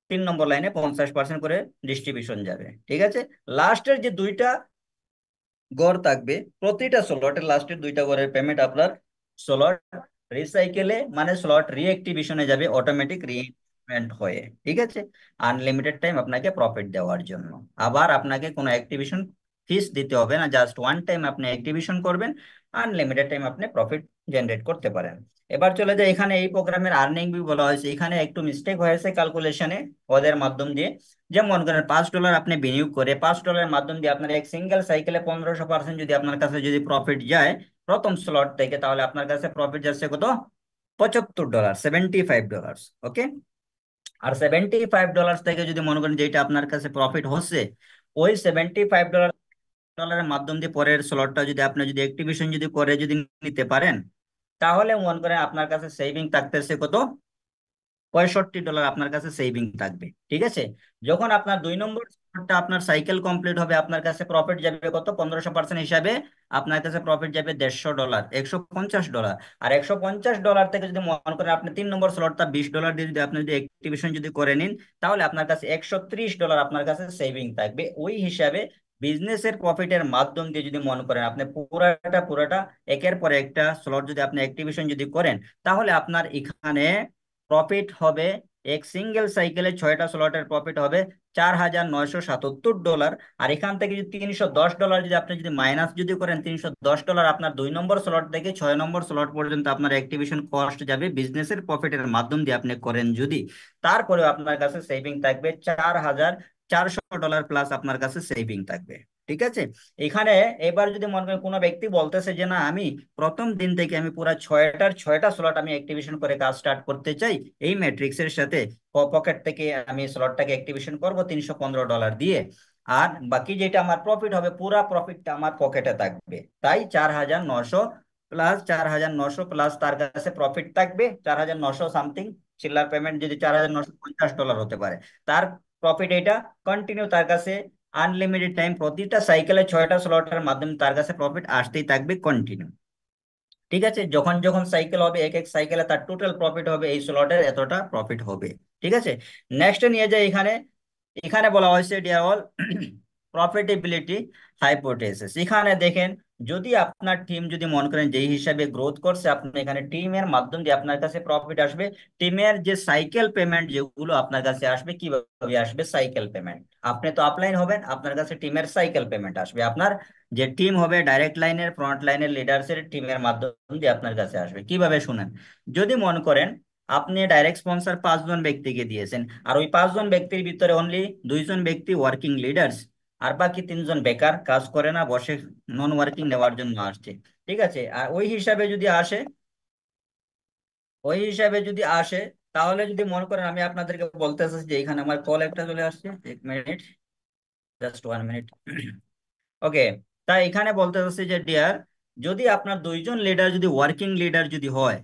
3 নম্বর লাইনে 50% করে ডিস্ট্রিবিউশন যাবে, ঠিক আছে। লাস্টের যে 2টা গড় থাকবে, প্রতিটা স্লটের লাস্টের 2টা গড়ের পেমেন্ট আপনার স্লট রিসাইকেলে মানে স্লট রিঅ্যাক্টিভেশনে যাবে, অটোমেটিক রিএক্টিভেশন হয়ে, ঠিক আছে। আনলিমিটেড টাইম আপনাকে প্রফিট দেওয়ার জন্য, আবার আপনাকে কোনো অ্যাক্টিভেশন ফিস দিতে হবে না, জাস্ট ওয়ান টাইম আপনি অ্যাক্টিভেশন করবেন, আনলিমিটেড টাইম আপনি প্রফিট জেনারেট করতে পারেন। এবার চলে যায় এখানে এই প্রোগ্রামের আর্নিং ভিউ বলা হয়েছে, এখানে একটু মিস্টেক হয়েছে ক্যালকুলেশনে ওদের মাধ্যম দিয়ে। যেমন মনে করেন $5 আপনি বিনিয়োগ করে $5 মাধ্যম দিয়ে আপনার এক সিঙ্গেল সাইকেলে 1500% যদি আপনার কাছে যদি প্রফিট যায় প্রথম স্লট থেকে, তাহলে আপনার কাছে প্রফিট যাচ্ছে কত, $75, $75, ওকে। আর $75 থেকে যদি মনে করেন যেটা আপনার কাছে প্রফিট হচ্ছে, ওই $75 মাধ্যম দিয়ে পরের স্লটটা যদি আপনি যদি অ্যাক্টিভেশন যদি করে যদি নিতে পারেন, তাহলে মনে করেন আপনার কাছে সেভিং থাকতেছে কত, $65 আপনার কাছে সেভিং থাকবে, ঠিক আছে। যখন আপনার 2 নম্বর স্লটটা আপনার সাইকেল কমপ্লিট হবে, আপনার কাছে প্রফিট যাবে কত, 1500% হিসাবে আপনার কাছে প্রফিট যাবে $150, $150। আর $150 থেকে যদি মনে করেন আপনি 3 নম্বর স্লটটা $20 দিয়ে যদি আপনি যদি অ্যাক্টিভেশন যদি করে নিন, তাহলে আপনার কাছে $130 আপনার কাছে সেভিং থাকবে। ওই হিসাবে বিজনেসের প্রফিটের মাধ্যম দিয়ে যদি মনে করেন আপনি পুরাটা পুরাটা একের পর একটা স্লট যদি আপনি অ্যাক্টিভেশন যদি করেন, তাহলে আপনার এখানে প্রফিট হবে এক সিঙ্গেল সাইকেলে 6টা স্লটের প্রফিট হবে $4977। আর এখান থেকে যদি $310 যদি আপনি যদি মাইনাস যদি করেন, $310 আপনার 2 নম্বর স্লট থেকে 6 নম্বর স্লট পর্যন্ত আপনার অ্যাক্টিভেশন কস্ট যাবে বিজনেসের প্রফিটের মাধ্যম দিয়ে আপনি করেন যদি, তারপরেও আপনার কাছে সেভিং থাকবে $4400 প্লাস আপনার কাছে সেভিং থাকবে, ঠিক আছে। এখানে এবার যদি মনে করেন কোনো ব্যক্তি বলতেছে যে না, আমি প্রথম দিন থেকে আমি পুরো 6টা স্লট আমি অ্যাক্টিভেশন করে কাজ স্টার্ট করতে চাই এই ম্যাট্রিক্সের সাথে, পকেট থেকে আমি স্লটটাকে অ্যাক্টিভেশন করব $315 দিয়ে, আর বাকি যেটা আমার প্রফিট হবে পুরা প্রফিটটা আমার পকেটে থাকবে। তাই 4,900 প্লাস 4,900 প্লাস তার কাছে প্রফিট থাকবে 4,900 সামথিং, চিল্লার পেমেন্ট যদি $4,950 হতে পারে, তার প্রফিট এটা কন্টিনিউ তার কাছে আনলিমিটেড টাইম, প্রতিটা সাইকেলে 6টা স্লটের মাধ্যমে তার কাছে প্রফিট আসতেই থাকবে কন্টিনিউ। ঠিক আছে, যখন যখন সাইকেল হবে এক এক সাইকেলে তার টোটাল প্রফিট হবে এই স্লটের এতটা প্রফিট হবে। ঠিক আছে, নেক্সট নিয়ে যাই এখানে। এখানে বলা হয়েছে ডিয়ার অল প্রফিটেবিলিটি হাইপোথেসিস। এখানে দেখেন, যদি আপনার টিম যদি মনে করেন যেই হিসাবে গ্রোথ করছে, আপনি এখানে টিমের মাধ্যম দিয়ে আপনার কাছে প্রফিট আসবে। টিমের যে সাইকেল পেমেন্ট যেগুলো আপনার কাছে আসবে, কিভাবে আসবে সাইকেল পেমেন্ট, আপনি তো আপলাইন হবেন, আপনার কাছে টিমের সাইকেল পেমেন্ট আসবে। আপনার যে টিম হবে ডাইরেক্ট লাইনের ফ্রন্ট লাইনের লিডার্সের টিমের মাধ্যম দিয়ে আপনার কাছে আসবে। কিভাবে শুনেন, যদি মনে করেন আপনি ডাইরেক্ট স্পন্সর 5 জন ব্যক্তিকে দিয়েছেন, আর ওই 5 জন ব্যক্তির ভিতরে অনলি 2 জন ব্যক্তি ওয়ার্কিং লিডার্স, আর বাকি 3 জন বেকার, কাজ করে না, বসে নন ওয়ার্কিং নেওয়ার জন্য আসছে। ঠিক আছে, আর ওই হিসাবে যদি আসে তাহলে যদি মনে করেন, আমি আপনাদেরকে বলতে চাচ্ছি যে এখানে আমার কল একটা চলে আসছে, 1 মিনিট, জাস্ট 1 মিনিট। ওকে, তাই এখানে বলতে চাচ্ছি যে ডিয়ার, যদি আপনার 2 জন লিডার যদি ওয়ার্কিং লিডার যদি হয়,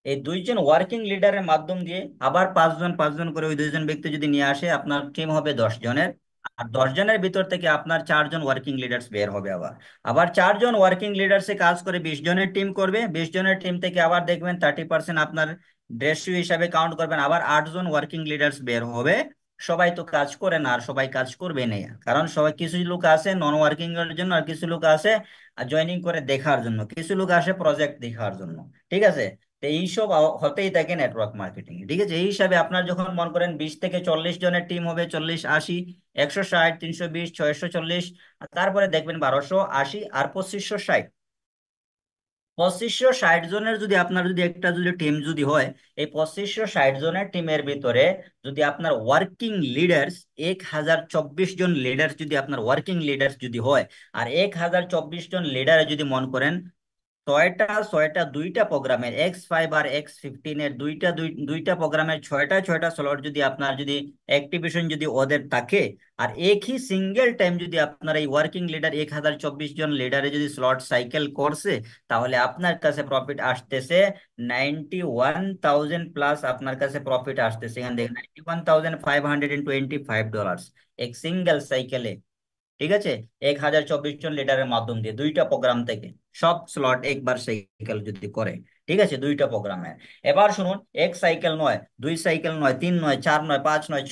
এই 2 জন ওয়ার্কিং লিডারের মাধ্যম দিয়ে আবার 5 জন 5 জন করে ওই 2 জন ব্যক্তি যদি নিয়ে আসে, আপনার টিম হবে 10 জনের। আর 10 জনের ভিতর থেকে আপনার 4 জন ওয়ার্কিং লিডার্স বের হবে। আবার আবার 4 জন ওয়ার্কিং লিডার্সে কাজ করে 20 জনের টিম করবে, 20 জনের টিম থেকে আবার দেখবেন 30% আপনার রেশিও হিসাবে কাউন্ট করবেন, আবার 8 জন ওয়ার্কিং লিডার্স বের হবে। সবাই তো কাজ করে না, আর সবাই কাজ করবে না, কারণ সবাই, কিছু লোক আছে নন ওয়ার্কিং এর জন্য, আর কিছু লোক আছে জয়েনিং করে দেখার জন্য, কিছু লোক আসে প্রজেক্ট দেখার জন্য। ঠিক আছে, তো এইসব হতেই থাকে নেটওয়ার্ক মার্কেটিং। ঠিক আছে, এই হিসাবে আপনার যখন মনে করেন 20 থেকে 40 জনের টিম হবে, 40, 80, 160, 320, 640, তারপরে দেখবেন 1280 আর 2560। 2560 জনের যদি আপনার যদি একটা যদি টিম যদি হয়, এই 2560 জনের টিমের ভিতরে যদি আপনার ওয়ার্কিং লিডার্স 1,024 জন লিডার্স যদি আপনার ওয়ার্কিং লিডার্স যদি হয়, আর 1,024 জন লিডারে যদি মনে করেন ছয়টা ছয়টা দুইটা প্রোগ্রামের X5 আর X15 এর দুইটা প্রোগ্রামের ছয়টা ছয়টা স্লট যদি আপনার যদি অ্যাক্টিভেশন যদি ওদের থাকে, আর একই সিঙ্গেল টাইম যদি আপনার এই ওয়ার্কিং লিডার 1,024 জন লিডারে যদি স্লট সাইকেল করছে, তাহলে আপনার কাছে প্রফিট আসতেছে 91,000 প্লাস। আপনার কাছে প্রফিট আসতেছে এখানে দেখেন $91,525 এক সিঙ্গেল সাইকেলে। ঠিক আছে, 1,024 জন লিডারের মাধ্যম দিয়ে দুইটা প্রোগ্রাম থেকে সব স্লট একবার সাইকেল যদি করে। ঠিক আছে, দুইটা প্রোগ্রামে। এবার শুনুন, এক সাইকেল নয়, 2 সাইকেল নয়, 3 নয়, 4 নয়, 5 নয়,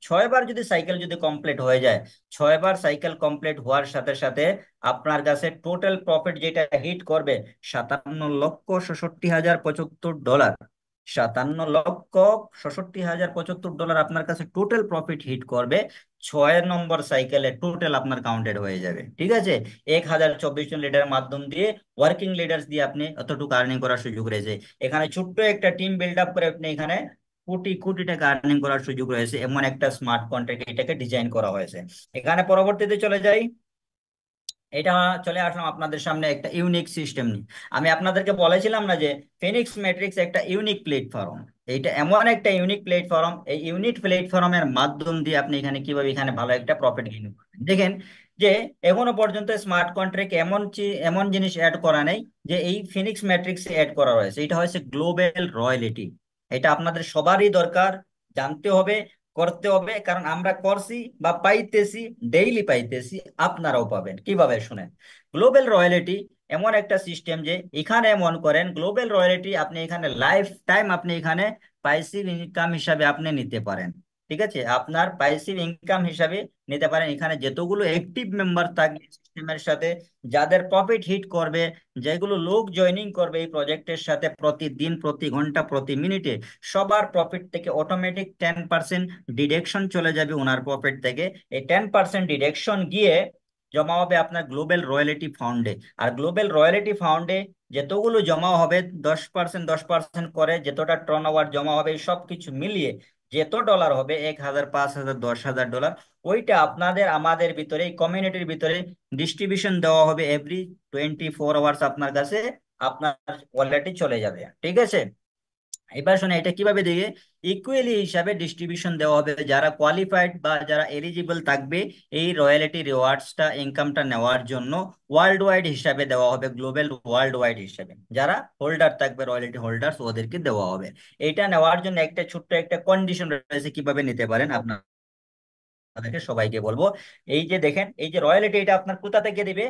ছয়বার যদি সাইকেল যদি কমপ্লিট হয়ে যায়, 6বার সাইকেল কমপ্লিট হওয়ার সাথে সাথে আপনার কাছে টোটাল প্রফিট যেটা হিট করবে 57,67,075 ডলার। 57,67,075 ডলার আপনার কাছে টোটাল প্রফিট হিট করবে। 6 নম্বর সাইকেলে টোটাল আপনার কাউন্টেড হয়ে যাবে। ঠিক আছে, 1,024 জন লিডারের মাধ্যম দিয়ে ওয়ার্কিং লিডার্স দিয়ে আপনি অতটুকু আর্নিং করার সুযোগ রয়েছে। এখানে ছোট্ট একটা টিম বিল্ড আপ করে আপনি এখানে কোটি কোটি টাকা আর্নিং করার সুযোগ রয়েছে, এমন একটা স্মার্ট কন্ট্রাক্ট এটাকে ডিজাইন করা হয়েছে। এখানে পরবর্তীতে চলে যাই, এটা চলে আসলাম আপনাদের সামনে একটা ইউনিক সিস্টেম নিয়ে। আমি আপনাদেরকে বলেছিলাম না যে ফিনিক্স ম্যাট্রিক্স একটা ইউনিক প্ল্যাটফর্ম। এইটা এমন একটা ইউনিক প্ল্যাটফর্ম, এই ইউনিক প্ল্যাটফর্মের মাধ্যম দিয়ে আপনি এখানে কিভাবে এখানে ভালো একটা প্রফিট গেইন করবেন। দেখেন যে এখনো পর্যন্ত স্মার্ট কন্ট্রাক্ট এমন জিনিস অ্যাড করা নেই যে এই ফিনিক্স ম্যাট্রিক্স অ্যাড করা রয়েছে। এটা হচ্ছে গ্লোবাল রয়্যালিটি। এটা আপনাদের সবারই দরকার, জানতে হবে, করতে হবে, কারণ আমরা করছি বা পাইতেছি, ডেইলি পাইতেছি, আপনারাও পাবেন। কিভাবে শুনেন, গ্লোবাল রয়্যালিটি এমন একটা সিস্টেম যে এখানে মনে করেন গ্লোবাল রয়্যালিটি আপনি এখানে লাইফ টাইম আপনি এখানে পাইসিভ ইনকাম হিসাবে আপনি নিতে পারেন। ঠিক আছে, আপনার পাইসিভ ইনকাম হিসাবে নিতে পারেন। এখানে যতগুলো অ্যাক্টিভ মেম্বার থাকবে সিস্টেমের সাথে, যাদের প্রফিট হিট করবে, যেগুলো লোক জয়েনিং করবে এই প্রজেক্টের সাথে প্রতিদিন, প্রতি ঘন্টা, প্রতি মিনিটে, সবার প্রফিট থেকে অটোমেটিক 10% ডিডাকশন চলে যাবে ওনার প্রফিট থেকে। এই 10% ডিডাকশন গিয়ে জমা হবে আপনার গ্লোবাল রয়্যালিটি ফান্ডে। আর গ্লোবাল রয়্যালিটি ফান্ডে যতগুলো জমা হবে 10% 10% করে যতটা টার্ন ওভার জমা হবে, এই সব কিছু মিলিয়ে যত ডলার হবে, 1,000, 5,000, 10,000 ডলার, ওইটা আপনাদের আমাদের ভিতরে এই কমিউনিটির ভিতরে ডিস্ট্রিবিউশন দেওয়া হবে। এভরি 24 আওয়ার্স আপনার কাছে আপনার ওয়ালেটে চলে যাবে। ঠিক আছে, এবার শোনে এটা কিভাবে দিবে, ইকুয়ালি হিসাবে ডিস্ট্রিবিউশন দেওয়া হবে, যারা কোয়ালিফাইড বা যারা এলিজিবল থাকবে এই রয়্যালিটি রিওয়ার্ডসটা ইনকামটা নেওয়ার জন্য ওয়ার্ল্ড ওয়াইড হিসাবে দেওয়া হবে, গ্লোবাল ওয়ার্ল্ড ওয়াইড হিসাবে যারা হোল্ডার থাকবে রয়্যালিটি হোল্ডার্স ওদেরকে দেওয়া হবে। এটা নেওয়ার জন্য একটা ছোট্ট একটা কন্ডিশন রয়েছে কিভাবে নিতে পারেন আপনার, আপনাদেরকে সবাইকে বলবো। এই যে দেখেন এই যে রয়্যালিটি, এটা আপনার কোথা থেকে দিবে,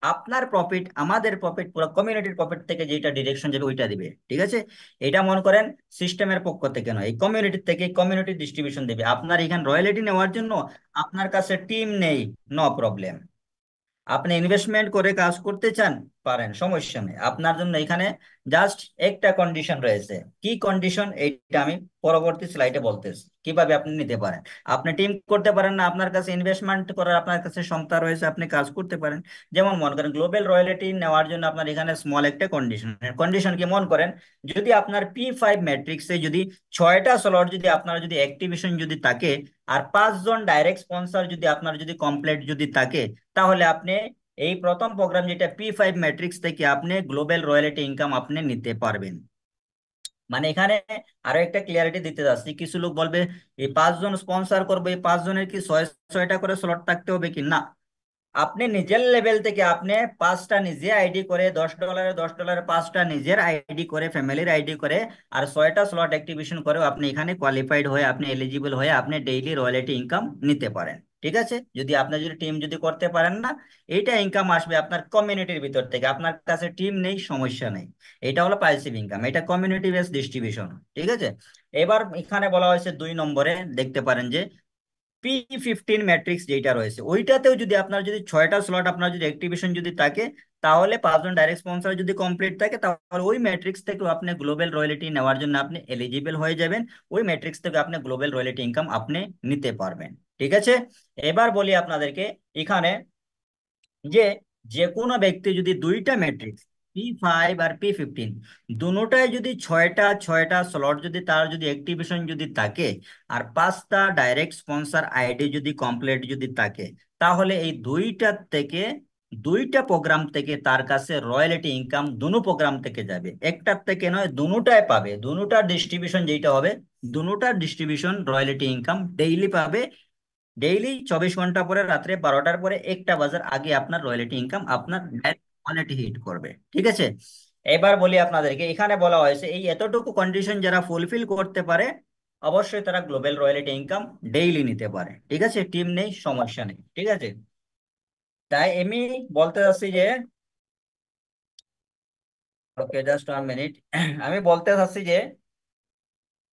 আপনার প্রফিট আমাদের প্রফিট পুরো কমিউনিটির প্রফিট থেকে যেটা ডিরেকশন যাবে ওইটা দিবে, ঠিক আছে। এটা মনে করেন সিস্টেমের পক্ষ থেকে নয়, এই কমিউনিটি থেকে কমিউনিটি ডিস্ট্রিবিউশন দিবে। আপনার এখানে রয়্যালিটি নেওয়ার জন্য আপনার কাছে টিম নেই, নো প্রবলেম, আপনি ইনভেস্টমেন্ট করে কাজ করতে চান পারেন, সমস্যা নেই। আপনার জন্য এখানে জাস্ট একটা কন্ডিশন রয়েছে, কি কন্ডিশন এইটা আমি পরবর্তী স্লাইডে বলতেছি কিভাবে আপনি নিতে পারেন। আপনি টিম করতে পারেন না, আপনার কাছে ইনভেস্টমেন্ট করার আপনার কাছে ক্ষমতা রয়েছে, আপনি কাজ করতে পারেন। যেমন মনে করেন গ্লোবাল রয়্যালিটি নেওয়ার জন্য আপনার এখানে স্মল একটা কন্ডিশন, কন্ডিশন কি মনে করেন, যদি আপনার P5 ম্যাট্রিক্সে যদি 6টা স্লট যদি আপনার যদি অ্যাক্টিভেশন যদি থাকে, আর 5জন ডাইরেক্ট স্পন্সর যদি আপনার যদি কমপ্লিট যদি থাকে, তাহলে আপনি এই প্রথম প্রোগ্রাম যেটা P5 ম্যাট্রিক্স থেকে আপনি গ্লোবাল রয়্যালিটি ইনকাম আপনি নিতে পারবেন। মানে এখানে আরো একটা ক্লিয়ারিটি দিতে যাচ্ছি, কিছু লোক বলবে এই 5জন স্পন্সর করবে, এই 5জনের কি 6টা করে স্লট থাকতে হবে কি না, আপনি নিজের লেভেল থেকে আপনি 5টা নিজে আইডি করে $10 5টা নিজের আইডি করে ফ্যামিলির আইডি করে আর 6টা স্লট অ্যাক্টিভেশন করেও আপনি এখানে কোয়ালিফাইড হয়ে আপনি এলিজিবল হয়ে আপনি ডেইলি রয়্যালিটি ইনকাম নিতে পারেন, ঠিক আছে। যদি আপনি যদি টিম যদি করতে পারেন না, এইটা ইনকাম আসবে আপনার কমিউনিটির ভিতর থেকে, আপনার কাছে টিম নেই সমস্যা নেই, এটা হলো পাইসিভ ইনকাম, এটা কমিউনিটি বেস ডিস্ট্রিবিউশন, ঠিক আছে। এবার এখানে বলা হয়েছে 2 নম্বরে দেখতে পারেন যে P15 ম্যাট্রিক্স যেটা রয়েছে ওইটাতেও যদি আপনার যদি 6টা স্লট আপনার যদি অ্যাক্টিভেশন যদি থাকে, তাহলে 5জন ডাইরেক্ট স্পন্সর যদি কমপ্লিট থাকে, তাহলে ওই ম্যাট্রিক্স থেকে আপনি গ্লোবাল রয়্যালিটি নেওয়ার জন্য আপনি এলিজিবল হয়ে যাবেন, ওই ম্যাট্রিক্স থেকে আপনি গ্লোবাল রয়্যালিটি ইনকাম আপনি নিতে পারবেন, ঠিক আছে। এবার বলি আপনাদেরকে এখানে যে যে কোনো ব্যক্তি যদি দুইটা ম্যাট্রিক্স P5 আর P15 দুটোটায় যদি ছয়টা ছয়টা স্লট যদি তার যদি অ্যাক্টিভেশন যদি থাকে, আর 5টা ডাইরেক্ট স্পন্সর আইডি যদি কমপ্লিট যদি থাকে, তাহলে এই দুইটা প্রোগ্রাম থেকে তার কাছে রয়্যালিটি ইনকাম দুটো প্রোগ্রাম থেকে যাবে, একটার থেকে নয় দুটোটায় পাবে, দুটোটার ডিস্ট্রিবিউশন যেটা হবে, দুটোটার ডিস্ট্রিবিউশন রয়্যালিটি ইনকাম ডেইলি পাবে। ডেইলি 24 ঘন্টা পরে রাত্রে 12টার পরে 1টা বাজার আগে আপনার রয়্যালিটি ইনকাম আপনার ওয়ালেটে হিট করবে, ঠিক আছে। এবার বলি আপনাদেরকে এখানে বলা হয়েছে এই এতটুকু কন্ডিশন যারা ফুলফিল করতে পারে অবশ্যই তারা গ্লোবাল রয়্যালিটি ইনকাম ডেইলি নিতে পারে, ঠিক আছে, টিম নেই সমস্যা নেই, ঠিক আছে। তাই আমি বলতে চাচ্ছি যে ওকে জাস্ট 1 মিনিট, আমি বলতে চাচ্ছি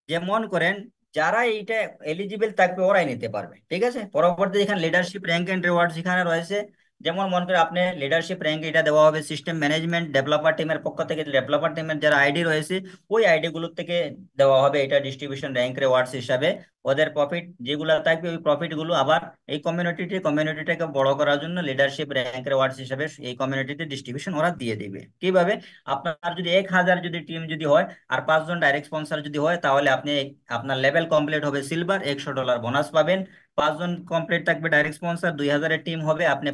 যে মনে করেন যারা এইটা এলিজিবল থাকবে ওরাই নিতে পারবে, ঠিক আছে। পরবর্তী এখানে লিডারশিপ র্যাঙ্ক এন্ড রিওয়ার্ডস এখানে রয়েছে, যেমন মনে করেন আপনি লিডারশিপ র্যাঙ্ক এটা দেওয়া হবে সিস্টেম ম্যানেজমেন্ট ডেভেলপার টিমের পক্ষ থেকে, ডেভেলপার টিমের যারা আইডি রয়েছে ওই আইডি গুলোর থেকে দেওয়া হবে এটা ডিস্ট্রিবিউশন র্যাঙ্ক রিওয়ার্ডস হিসাবে। ওদের প্রফিট যেগুলো থাকবে ওই প্রফিট গুলো আবার এই কমিউনিটিটাকে বড় করার জন্য লিডারশিপ র্যাঙ্ক রিওয়ার্ডস হিসাবে এই কমিউনিটিতে ডিস্ট্রিবিউশন ওরা দিয়ে দিবে। কিভাবে, আপনার যদি 1000 যদি টিম যদি হয় আর 5জন ডাইরেক্ট স্পন্সর যদি হয়, তাহলে আপনি আপনার লেভেল কমপ্লিট হবে সিলভার, $100 বোনাস পাবেন। 5জন কমপ্লিট থাকবে ডাইরেক্ট স্পন্সর, 2000-এর টিম হবে আপনি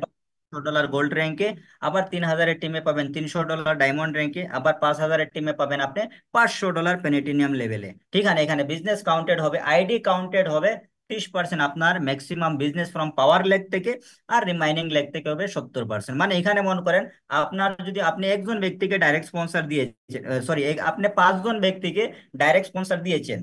$100 গোল্ড র্যাঙ্কে, আবার 3000-এর টিমে পাবেন $300 ডায়মন্ড র্যাঙ্কে, আবার 5000-এর টিমে পাবেন আপনি $500 প্যানেটিনিয়াম লেভেলে। ঠিক আছে, এখানে বিজনেস কাউন্টেড হবে, আইডি কাউন্টেড হবে 30%, আপনার maximum business from power leg থেকে, আর রিমাইনিং লেগ থেকে হবে 70%। মানে এখানে মনে করেন আপনার যদি আপনি একজন ব্যক্তিকে ডাইরেক্ট স্পন্সর দিয়েছেন, সরি আপনি 5জন ব্যক্তিকে ডাইরেক্ট স্পন্সর দিয়েছেন,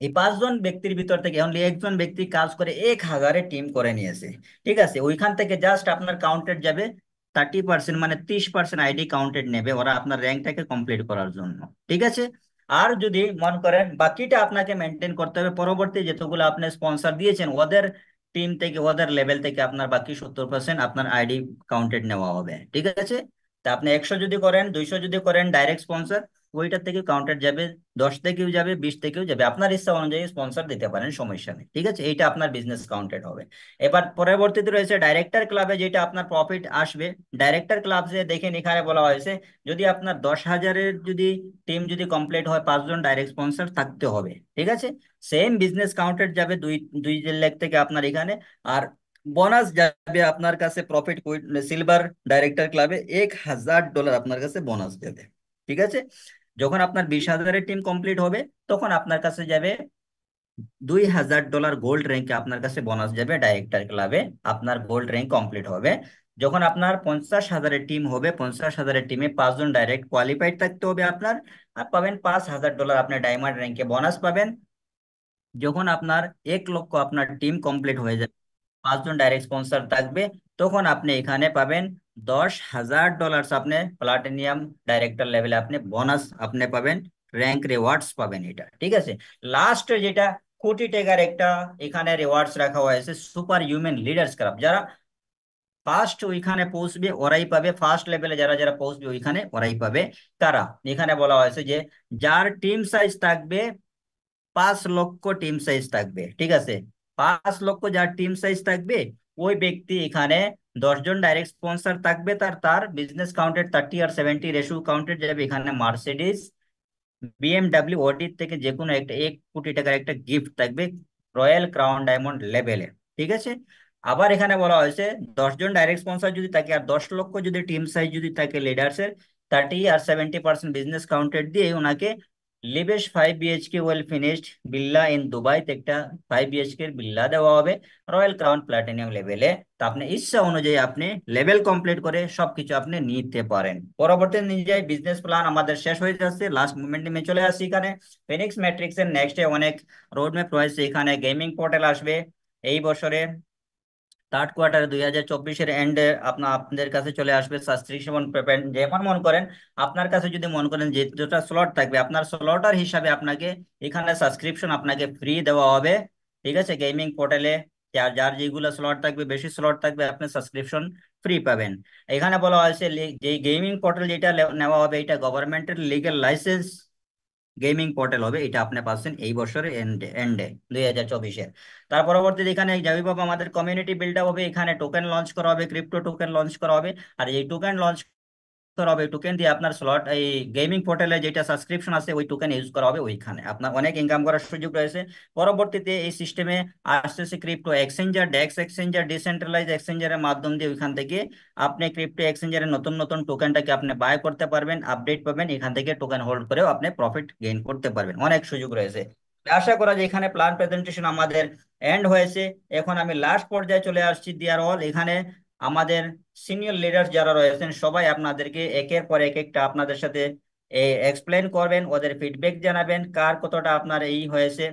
এই 5জন ব্যক্তির ভিতর থেকে অনলি একজন ব্যক্তি কাজ করে 1000-এর টিম করে নিয়েছে, ঠিক আছে, ওইখান থেকে জাস্ট আপনার কাউন্টেড যাবে 30%, মানে 30% আইডি কাউন্টেড নেবে ওরা আপনার র্যাঙ্কটাকে কমপ্লিট করার জন্য, ঠিক আছে। আর যদি মনে করেন বাকিটা আপনাকে মেনটেন করতে হবে, পরবর্তী যতগুলো আপনি স্পন্সর দিয়েছেন ওদের টিম থেকে ওদের লেভেল থেকে আপনার বাকি 70% আপনার আইডি কাউন্টেড নেওয়া হবে, ঠিক আছে। তা আপনি 100 যদি করেন 200 যদি করেন ডাইরেক্ট স্পন্সর, ওইটার থেকে কাউন্টেড যাবে, 10 থেকেও যাবে 20 থেকেও যাবে, আপনার ইচ্ছা অনুযায়ী স্পন্সর দিতে পারেন সমস্যা নেই, ঠিক আছে, এইটা আপনার বিজনেস কাউন্টেড হবে। এবার পরবর্তীতে রয়েছে ডাইরেক্টর ক্লাবে, যেটা আপনার প্রফিট আসবে। ডাইরেক্টর ক্লাব যে দেখেন এখানে বলা হয়েছে যদি আপনার 10,000-এর যদি টিম যদি কমপ্লিট হয় 5জন ডাইরেক্ট স্পন্সর থাকতে হবে, ঠিক আছে। সেম বিজনেস কাউন্টেড যাবে দুই দুই লাখ থেকে আপনার এখানে। আর বোনাস যাবে আপনার কাছে প্রফিট সিলভার ডাইরেক্টর ক্লাবে $1,000 আপনার কাছে বোনাস দেবে, ঠিক আছে। যখন আপনার 20,000-এর টিম কমপ্লিট হবে, তখন আপনার কাছে যাবে $2,000 গোল্ড র্যাঙ্কে, আপনার কাছে বোনাস যাবে ডাইরেক্টর ক্লাবে, আপনার গোল্ড র্যাঙ্ক কমপ্লিট হবে। যখন আপনার 50,000-এর টিম হবে, 50,000-এর টিমে 5 জন ডাইরেক্ট কোয়ালিফাইড থাকতে হবে আপনার, আর পাবেন $5,000 আপনি ডায়মন্ড র্যাঙ্কে বোনাস পাবেন। যখন আপনার 1 লক্ষ আপনার টিম কমপ্লিট হয়ে যাবে, 5 জন ডাইরেক্ট স্পন্সর থাকবে, তখন আপনি এখানে পাবেন $10,000 আপনি প্লাটিনিয়াম ডাইরেক্টর লেভেলে আপনি বোনাস আপনি পাবেন, র্যাঙ্ক রিওয়ার্ডস পাবেন। এটা ঠিক আছে। লাস্ট যেটা কোটি টাকার একটা এখানে রিওয়ার্ডস রাখা হয়েছে, সুপার হিউম্যান লিডার্স ক্লাব। যারা ফার্স্ট ওইখানে পৌঁছবে ওরাই পাবে, ফার্স্ট লেভেলে যারা যারা পৌঁছবে ওইখানে ওরাই পাবে। তারা, এখানে বলা হয়েছে যে যার টিম সাইজ থাকবে 5 লক্ষ, টিম সাইজ থাকবে, ঠিক আছে, 5 লক্ষ যার টিম সাইজ থাকবে, ওই ব্যক্তি এখানে 10 জন ডাইরেক্ট স্পন্সর থাকবে, তার তার বিজনেস কাউন্টেড 30 আর 70 রেশিও কাউন্টেড যাবে। এখানে মার্সিডিজ, বিএমডাব্লিউ, অডির থেকে যে কোনো একটা 1 কোটি টাকার একটা গিফট থাকবে রয়্যাল ক্রাউন ডায়মন্ড লেভেলে, ঠিক আছে। আবার এখানে বলা হয়েছে 10 জন ডাইরেক্ট স্পন্সর যদি থাকে আর 10 লক্ষ যদি টিম সাইজ যদি থাকে লিডার্সের, 30 আর 70% বিজনেস কাউন্টেড দিয়ে ওনাকে লিবেশ 5 BHK well finished Billah in দুবাইতে একটা 5 BHK এর বিল্লা দেওয়া হবে রয়্যাল ক্রাউন প্লাটিনিয়াম লেভেলে। তো আপনি ইচ্ছা অনুযায়ী আপনি লেভেল কমপ্লিট করে সবকিছু আপনি নিতে পারেন। পরবর্তী নিজেই বিজনেস প্ল্যান আমাদের শেষ হয়ে যাচ্ছে, লাস্ট মুভমেন্টে আমি চলে আসছি এখানে। ফিনিক্স ম্যাট্রিক্স এর নেক্সট অনেক রোড ম্যাপ রয়েছে। এখানে গেমিং পোর্টাল আসবে এই বছরে থার্ড কোয়ার্টারে, 2024-এর এন্ডে আপনাদের কাছে চলে আসবে সাবস্ক্রিপশন পেমেন্ট। যেমন মনে করেন আপনার কাছে যদি মনে করেন যে যেটা স্লট থাকবে, আপনার স্লটার হিসাবে আপনাকে এখানে সাবস্ক্রিপশন আপনাকে ফ্রি দেওয়া হবে, ঠিক আছে। গেমিং পোর্টালে যার যার যেগুলো স্লট থাকবে, বেশি স্লট থাকবে, আপনি সাবস্ক্রিপশন ফ্রি পাবেন। এখানে বলা হয়েছে যে গেমিং পোর্টাল যেটা নেওয়া হবে, এটা গভর্নমেন্টের লিগ্যাল লাইসেন্স গেমিং পোর্টাল হবে, এটা আপনি পাচ্ছেন এই বছরের এন্ডে এন্ডে 2024-এর। তার পরবর্তীতে এখানে যেভাবে আমাদের কমিউনিটি বিল্ড আপ হবে, এখানে টোকেন লঞ্চ করা হবে, ক্রিপ্টো টোকেন লঞ্চ করা হবে। আর এই টোকেন লঞ্চ করা হবে, টোকেন দিয়ে আপনার স্লট এই গেমিং পোর্টালে যেটা সাবস্ক্রিপশন আছে ওই টোকেন ইউজ করা হবে, ওইখানে আপনার অনেক ইনকাম করার সুযোগ রয়েছে। পরবর্তীতে এই সিস্টেমে আসতেছে ক্রিপ্টো এক্সচেঞ্জার, ডেক্স এক্সচেঞ্জার, ডিসেন্ট্রালাইজ এক্সচেঞ্জারের মাধ্যম দিয়ে ওইখান থেকে আপনি ক্রিপ্টো এক্সচেঞ্জারের নতুন নতুন টোকেনটাকে আপনি বাই করতে পারবেন, আপডেট পাবেন, এখান থেকে টোকেন হোল্ড করেও আপনি প্রফিট গেইন করতে পারবেন, অনেক সুযোগ রয়েছে। আশা করা যায় এখানে প্ল্যান প্রেজেন্টেশন আমাদের এন্ড হয়েছে। এখন আমি লাস্ট পর্যায়ে চলে আসছি, দেয়ার অল। এখানে আমাদের সিনিয়র লিডার যারা রয়েছেন সবাই আপনাদেরকে একের পর এক একটা আপনাদের সাথে এক্সপ্লেন করবেন, ওদের ফিডব্যাক জানাবেন, কার কতটা আপনার এই হয়েছে,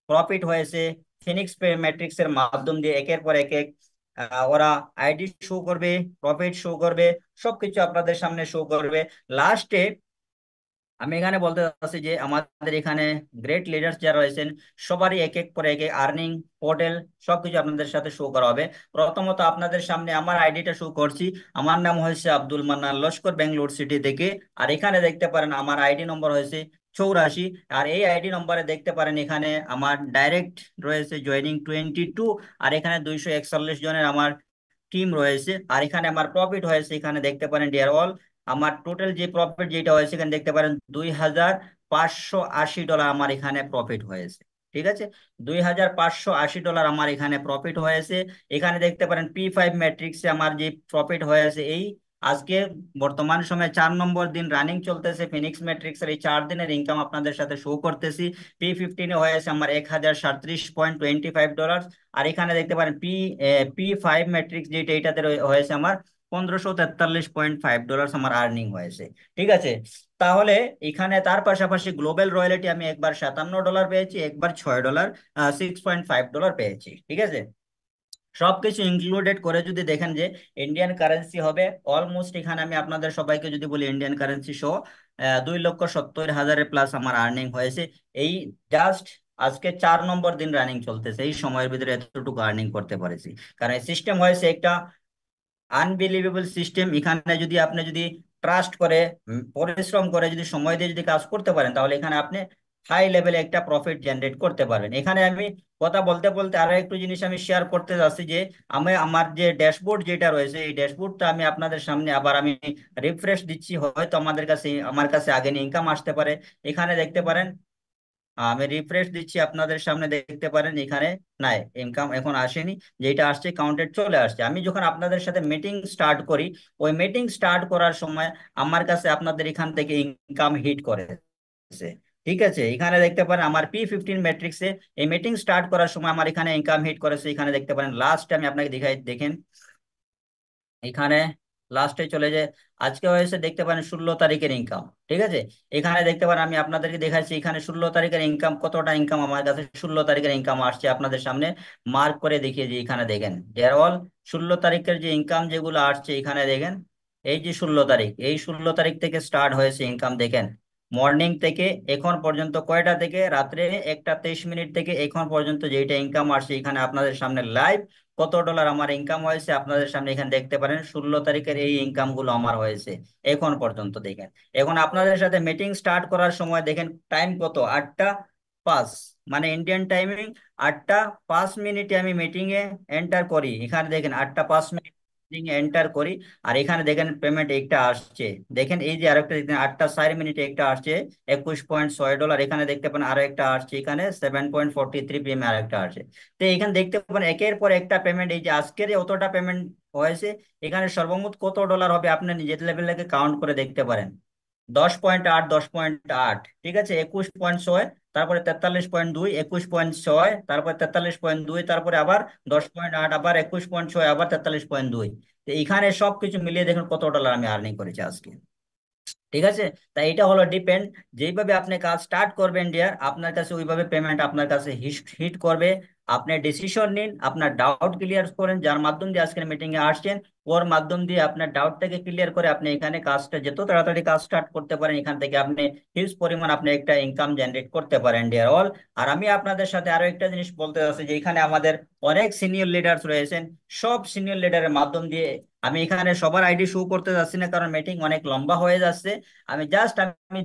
প্রফিট হয়েছে। ফিনিক্স পে ম্যাট্রিক্স এর মাধ্যম দিয়ে একের পর এক এক ওরা আইডি শো করবে, প্রফিট শো করবে, সবকিছু আপনাদের সামনে শো করবে। লাস্টে আমি এখানে বলতে চাচ্ছি যে আমাদের এখানে গ্রেট লিডার্স যারা রয়েছেন সবারই এক এক করে এক এক আর্নিং পোর্টাল সবকিছু আপনাদের সাথে শো করা হবে। প্রথমত আপনাদের সামনে আমার আইডিটা শো করছি, আমার নাম হয়েছে আব্দুল মান্নান লস্কর, বেঙ্গালোর সিটি থেকে। আর এখানে দেখতে পারেন আমার আইডি নম্বর হয়েছে 84। আর এই আইডি নম্বরে দেখতে পারেন এখানে আমার ডাইরেক্ট রয়েছে জয়নিং 22। আর এখানে 241 জনের আমার টিম রয়েছে। আর এখানে আমার প্রফিট হয়েছে, এখানে দেখতে পারেন ডিয়ার অল, আমার টোটাল যে প্রফিট যেটা হয়েছে এখানে দেখতে পারেন $2,580 আমার এখানে প্রফিট হয়েছে, ঠিক আছে। $2,580 আমার এখানে প্রফিট হয়েছে। এখানে দেখতে পারেন P5 ম্যাট্রিক্সে আমার যে প্রফিট হয়েছে এই আজকে বর্তমান সময়ে 4 নম্বর দিন রানিং চলতেছে ফিনিক্স ম্যাট্রিক্সের, এই 4 দিনের ইনকাম আপনাদের সাথে শো করতেছি। P15-এ হয়েছে আমার $1,037.25। আর এখানে দেখতে পারেন P5 ম্যাট্রিক্স যেটা এটাতে হয়েছে আমার $1,543.5 আমার আর্নিং হয়েছে, ঠিক আছে। তাহলে এখানে তার পাশাপাশি গ্লোবাল রয়্যালিটি আমি একবার $57 পেয়েছি, একবার $6, $6.5 পেয়েছি, ঠিক আছে। সবকিছু ইনক্লুডেড করে যদি দেখেন যে ইন্ডিয়ান কারেন্সি হবে অলমোস্ট, এখানে আমি আপনাদের সবাইকে যদি বলি ইন্ডিয়ান কারেন্সি সহ 2,70,000 প্লাস আমার আর্নিং হয়েছে এই জাস্ট আজকে 4 নম্বর দিন রানিং চলতেছে, এই সময়ের ভিতরে এতটুকু আর্নিং করতে পারেছি। কারণ সিস্টেম হয়েছে একটা আনবিলিভেবল সিস্টেম। এখানে যদি আপনি যদি ট্রাস্ট করে পরিশ্রম করে যদি সময় দিয়ে যদি কাজ করতে পারেন, তাহলে এখানে আপনি হাই লেভেলে একটা প্রফিট জেনারেট করতে পারবেন। এখানে আমি কথা বলতে বলতে আরো একটু জিনিস আমি শেয়ার করতে যাচ্ছি যে আমি আমার যে ড্যাশবোর্ড যেটা রয়েছে এই ড্যাশবোর্ডটা আমি আপনাদের সামনে আবার আমি রিফ্রেশ দিচ্ছি, হয়তো আমাদের কাছে আমার কাছে আগে ইনকাম আসতে পারে। এখানে দেখতে পারেন আমি রিফ্রেশ দিচ্ছি, আপনাদের সামনে দেখতে পারেন এখানে নাই, ইনকাম এখন আসেনি। যেটা আসছে কাউন্টেড চলে আসছে। আমি যখন আপনাদের সাথে মিটিং স্টার্ট করি, ওই মিটিং স্টার্ট করার সময় আমার কাছে আপনাদের এখান থেকে ইনকাম হিট করেছে। ঠিক আছে, এখানে দেখতে পারেন আমার P15 ম্যাট্রিক্সে এই মিটিং স্টার্ট করার সময় আমার এখানে ইনকাম হিট করেছে। এখানে দেখতে পারেন লাস্ট আমি আপনাকে দেখাই, দেখেন এখানে লাস্টে চলে যায়। আজকে হয়েছে দেখতে পারেন 16 তারিখের ইনকাম। ঠিক আছে, এখানে দেখতে পারেন আমি আপনাদেরকে দেখাচ্ছি এখানে 16 তারিখের ইনকাম, কতটা ইনকাম আমার কাছে 16 তারিখের ইনকাম আসছে আপনাদের সামনে মার্ক করে দেখিয়ে যে এখানে দেখেন দেয়ার অল 16 তারিখের যে ইনকাম যেগুলো আসছে এখানে দেখেন। এই যে 16 তারিখ, এই 16 তারিখ থেকে স্টার্ট হয়েছে ইনকাম দেখেন। মর্নিং থেকে এখন পর্যন্ত কয়টা থেকে, রাত্রে 1টা 23 মিনিট থেকে এখন পর্যন্ত যেটা ইনকাম আসছে এখানে আপনাদের সামনে লাইভ কত ডলার আমার ইনকাম হয়েছে আপনাদের সামনে এখানে দেখতে পারেন। 16 তারিখের এই ইনকাম গুলো আমার হয়েছে এখন পর্যন্ত দেখেন। এখন আপনাদের সাথে মিটিং স্টার্ট করার সময় দেখেন টাইম কত, 8টা 5, মানে ইন্ডিয়ান টাইমিং 8টা 5 মিনিটে আমি মিটিং এ এন্টার করি। এখানে দেখেন 8টা 5 মিনিট মিটিং এ এন্টার করি। আর এখানে দেখেন পেমেন্ট একটা আসছে। দেখেন এই যে আরেকটা দেখেন 8টা 4 মিনিটে একটা আসছে 21.6 ডলার। এখানে দেখতে পারেন আরো একটা আসছে এখানে 7.43 PM আরেকটা আসছে। তো এখানে দেখতে পাবেন একের পর একটা পেমেন্ট, এই যে আজকের অতটা পেমেন্ট হয়েছে। এখানে সর্বমোট কত ডলার হবে আপনি নিজের লেভেলে কাউন্ট করে দেখতে পারেন। 10.8, 10.8, ঠিক আছে, 21.6, তারপরে 43.2, 21.6, তারপরে 43.2, তারপরে আবার 10.8, আবার 21.6, আবার 43.2। তো এখানে সবকিছু মিলিয়ে দেখুন কত ডলার আমি আর্নিং করেছি আজকে। ঠিক আছে, তাই এটা হলো ডিপেন্ড, যেইভাবে আপনি কাজ স্টার্ট করবেন ডিয়ার আপনার কাছে ওইভাবে পেমেন্ট আপনার কাছে হিট করবে। আপনি ডিসিশন নিন, আপনার ডাউট ক্লিয়ার করেন, যার মাধ্যম দিয়ে আজকের মিটিং এ আসছেন ওর মাধ্যম দিয়ে আপনার ডাউটটাকে ক্লিয়ার করে আপনি এখানে কাজটা যত তাড়াতাড়ি কাজ স্টার্ট করতে পারেন এখান থেকে আপনি হিউজ পরিমাণ আপনি একটা ইনকাম জেনারেট করতে পারেন ডিয়ার অল। আর আমি আপনাদের সাথে আরো একটা জিনিস বলতে চাচ্ছি যে এখানে আমাদের অনেক সিনিয়র লিডার্স রয়েছেন। সব সিনিয়র লিডারের মাধ্যম দিয়ে আমি এখানে সবার আইডি শো করতে যাচ্ছি না, কারণ মিটিং অনেক লম্বা হয়ে যাচ্ছে। আমি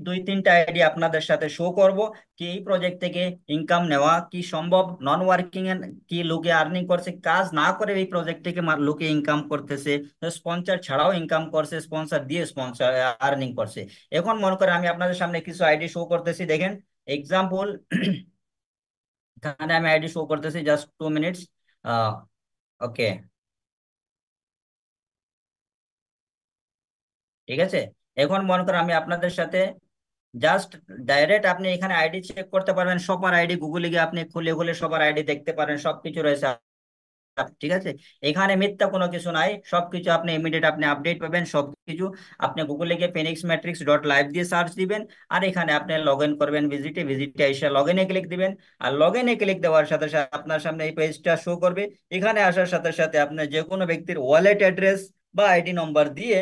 2-3টা আইডি আপনাদের সাথে শো করব কি এই প্রজেক্ট থেকে ইনকাম নেওয়া কি সম্ভব, নন ওয়ার্কিং এর কি লোকে আর্নিং করছে, কাজ না করে এই প্রজেক্ট থেকে লোকে ইনকাম করতেছে, স্পন্সর ছাড়াও ইনকাম করছে, স্পন্সর দিয়ে স্পন্সর আর্নিং করছে। এখন মনে করে আমি আপনাদের সামনে কিছু আইডি শো করতেছি দেখেন। এক্সাম্পল এখানে আমি আইডি শো করতেছি, জাস্ট 2 মিনিটস। ওকে, ঠিক আছে। এখন মনে করেন আমি আপনাদের সাথে জাস্ট ডাইরেক্ট আপনি এখানে আইডি চেক করতে পারবেন, সবার আইডি গুগলে গিয়ে আপনি খুলে খুলে সবার আইডি দেখতে পারেন, সবকিছু রয়েছে। ঠিক আছে, এখানে মিথ্যা কোনো কিছু নাই, সবকিছু আপনি ইমিডিয়েট আপনি আপডেট পাবেন সবকিছু। আপনি গুগলে গিয়ে phoenixmatrix.live দিয়ে সার্চ দিবেন। আর এখানে আপনি লগ ইন করবেন, ভিজিটে এসে লগ ইনে ক্লিক দিবেন। আর লগ ইনে ক্লিক দেওয়ার সাথে সাথে আপনার সামনে এই পেজটা শো করবে। এখানে আসার সাথে সাথে আপনি যে কোনো ব্যক্তির ওয়ালেট অ্যাড্রেস বা আইডি নম্বর দিয়ে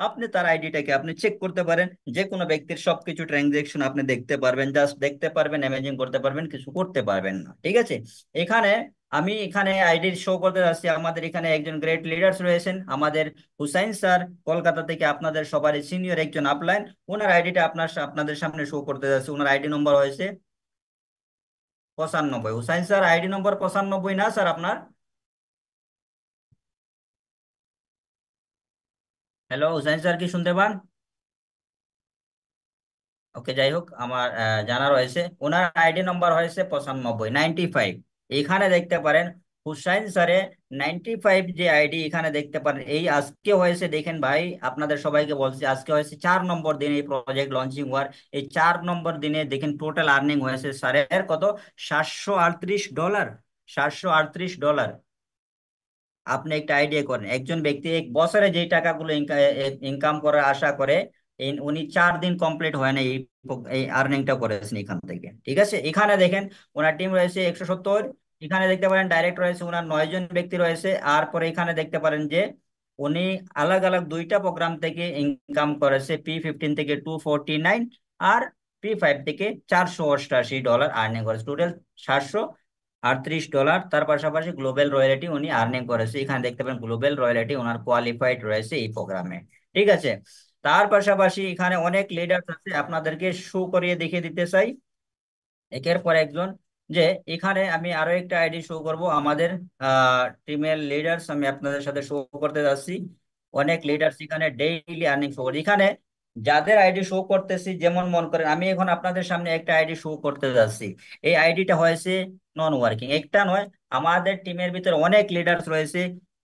আপনি তার আইডিটাকে আপনি চেক করতে পারেন। যে কোনো ব্যক্তির সবকিছু ট্রানজেকশন আপনি দেখতে পারবেন, জাস্ট দেখতে পারবেন, ইমেজিং করতে পারবেন, কিছু করতে পারবেন না। ঠিক আছে, এখানে আমি এখানে আইডি শো করতে যাচ্ছি। আমাদের এখানে একজন গ্রেট লিডার্স রয়েছেন, আমাদের হুসাইন স্যার, কলকাতা থেকে আপনাদের সবারই সিনিয়র একজন আপলাইন। ওনার আইডিটা আপনাদের সামনে শো করতে যাচ্ছে। ওনার আইডি নম্বর হয়েছে 95। হুসাইন স্যার আইডি নম্বর 95 না স্যার আপনার? হ্যালো হুসাইন স্যার, কি শুনতে পান? ওকে, যাই হোক আমার জানা রয়েছে ওনার আইডি নম্বর হয়েছে 95, 95। এখানে দেখতে পারেন হুসাইন স্যারে 95 যে আইডি এখানে দেখতে পারেন। এই আজকে হয়েছে দেখেন ভাই, আপনাদের সবাইকে বলছি আজকে হয়েছে 4 নম্বর দিন এই প্রজেক্ট লঞ্চিং হওয়ার। এই 4 নম্বর দিনে দেখেন টোটাল আর্নিং হয়েছে স্যারের কত, 738 ডলার। 738 ডলার। আপনি একটা আইডিয়া করেন একজন ব্যক্তি এক বছরে যে টাকাগুলো ইনকাম করার আশা করে, উনি 4 দিন কমপ্লিট হয় না এই আর্নিংটা করেছেন এখান থেকে। ঠিক আছে, এখানে দেখেন ওনার টিম রয়েছে 170। এখানে দেখতে পারেন ডাইরেক্ট রয়েছে ওনার 9 জন ব্যক্তি রয়েছে। আর পরে এখানে দেখতে পারেন যে উনি আলাদা আলাদা 2টা প্রোগ্রাম থেকে ইনকাম করেছে, P15 থেকে 249 আর P5 থেকে 488 ডলার আর্নিং করেছে, টোটাল 738 ডলার। তার পাশাপাশি গ্লোবাল রয়্যালিটি উনি আর্নিং করেছে, এখানে দেখতে পাবেন গ্লোবাল রয়্যালিটি ওনার কোয়ালিফাইড রয়েছে এই প্রোগ্রামে। ঠিক আছে, তার পাশাপাশি এখানে অনেক লিডার আছে, আপনাদেরকে শো করিয়ে দেখিয়ে দিতে চাই একের পর একজন। যে এখানে আমি আরো একটা আইডি শো করব আমাদের টিমের লিডার্স, আমি আপনাদের সাথে শো করতে যাচ্ছি। অনেক লিডার্স এখানে ডেইলি আর্নিং শো করে। এখানে যাদের আইডি শো করতেছি, যেমন মনে করেন আমি এখন আপনাদের সামনে একটা আইডি শো করতে যাচ্ছি। এই আইডিটা হয়েছে নন ওয়ার্কিং, একটা নয়, আমাদের টিমের ভিতরে অনেক লিডার্স রয়েছে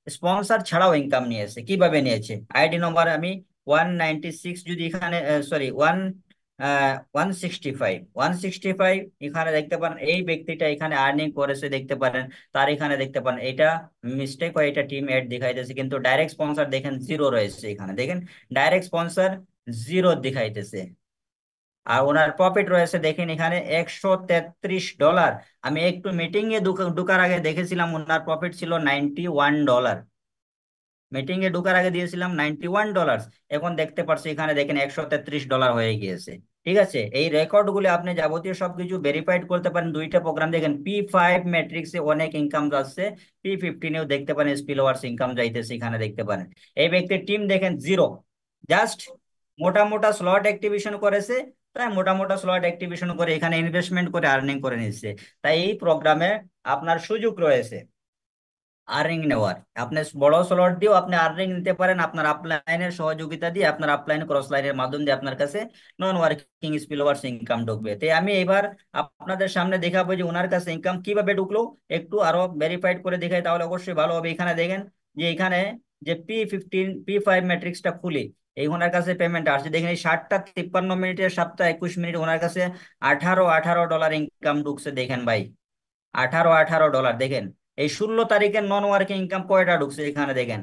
স্পন্সর ছাড়াও ইনকাম নিয়েছে। কিভাবে নিয়েছে? আইডি নম্বর আমি 196, যদি এখানে সরি 165 এখানে দেখতে পারেন এই ব্যক্তিটা এখানে আর্নিং করেছে দেখতে পারেন। তার এখানে দেখতে পারেন এটা মিস্টেক হয়, এটা টিম এড দেখাইতেছে, কিন্তু ডাইরেক্ট স্পন্সর দেখেন জিরো রয়েছে। এখানে দেখেন ডাইরেক্ট স্পন্সর জিরো দেখাইতেছে। আর ওনার প্রফিট রয়েছে দেখেন এখানে $133। আমি একটু মিটিং এ ঢুকার আগে দেখেছিলাম ওনার প্রফিট ছিল $91। মিটিং এ ঢুকার আগে দিয়েছিলাম $91, এখন দেখতে পাচ্ছি এখানে দেখেন $133 হয়ে গিয়েছে। ঠিক আছে, এই রেকর্ড গুলো আপনি যাবতীয় সবকিছু ভেরিফাইড করতে পারেন। দুইটা প্রোগ্রাম দেখেন, P5 ম্যাট্রিক্সে অনেক ইনকাম যাচ্ছে, P15-এও দেখতে পারেন স্পিল ওভার্স ইনকাম যাইতেছে, এখানে দেখতে পারেন। এই ব্যক্তির টিম দেখেন জিরো, জাস্ট মোটা মোটা স্লট অ্যাক্টিভেশন করেছে, তাই মোটা মোটা স্লট অ্যাক্টিভেশন করে এখানে ইনভেস্টমেন্ট করে আর্নিং করে নিচ্ছে। তাই এই প্রোগ্রামে আপনার সুযোগ রয়েছে আর্নিং নেওয়ার। আপনি বড় স্লট দিয়েও আপনি আর্নিং নিতে পারেন, আপনার আপলাইনের সহযোগিতা দিয়ে, আপনার আপলাইন ক্রস লাইনের মাধ্যম দিয়ে আপনার কাছে নন ওয়ার্কিং স্পিলওভার্স ইনকাম ঢুকবে। তাই আমি এবার আপনাদের সামনে দেখাবো যে ওনার কাছে ইনকাম কিভাবে ঢুকলো, একটু আরো ভেরিফাইড করে দেখাই তাহলে অবশ্যই ভালো হবে। এখানে দেখেন যে এখানে যে P5 ম্যাট্রিক্সটা খুলি, এই ওনার কাছে পেমেন্ট আসছে দেখেন, এই 7টা 53 মিনিটের 7টা 21 মিনিট ওনার কাছে $18 ইনকাম ঢুকছে। দেখেন ভাই, $18 দেখেন। এই 16 তারিখের নন ওয়ার্কিং ইনকাম কয়টা ঢুকছে এখানে দেখেন,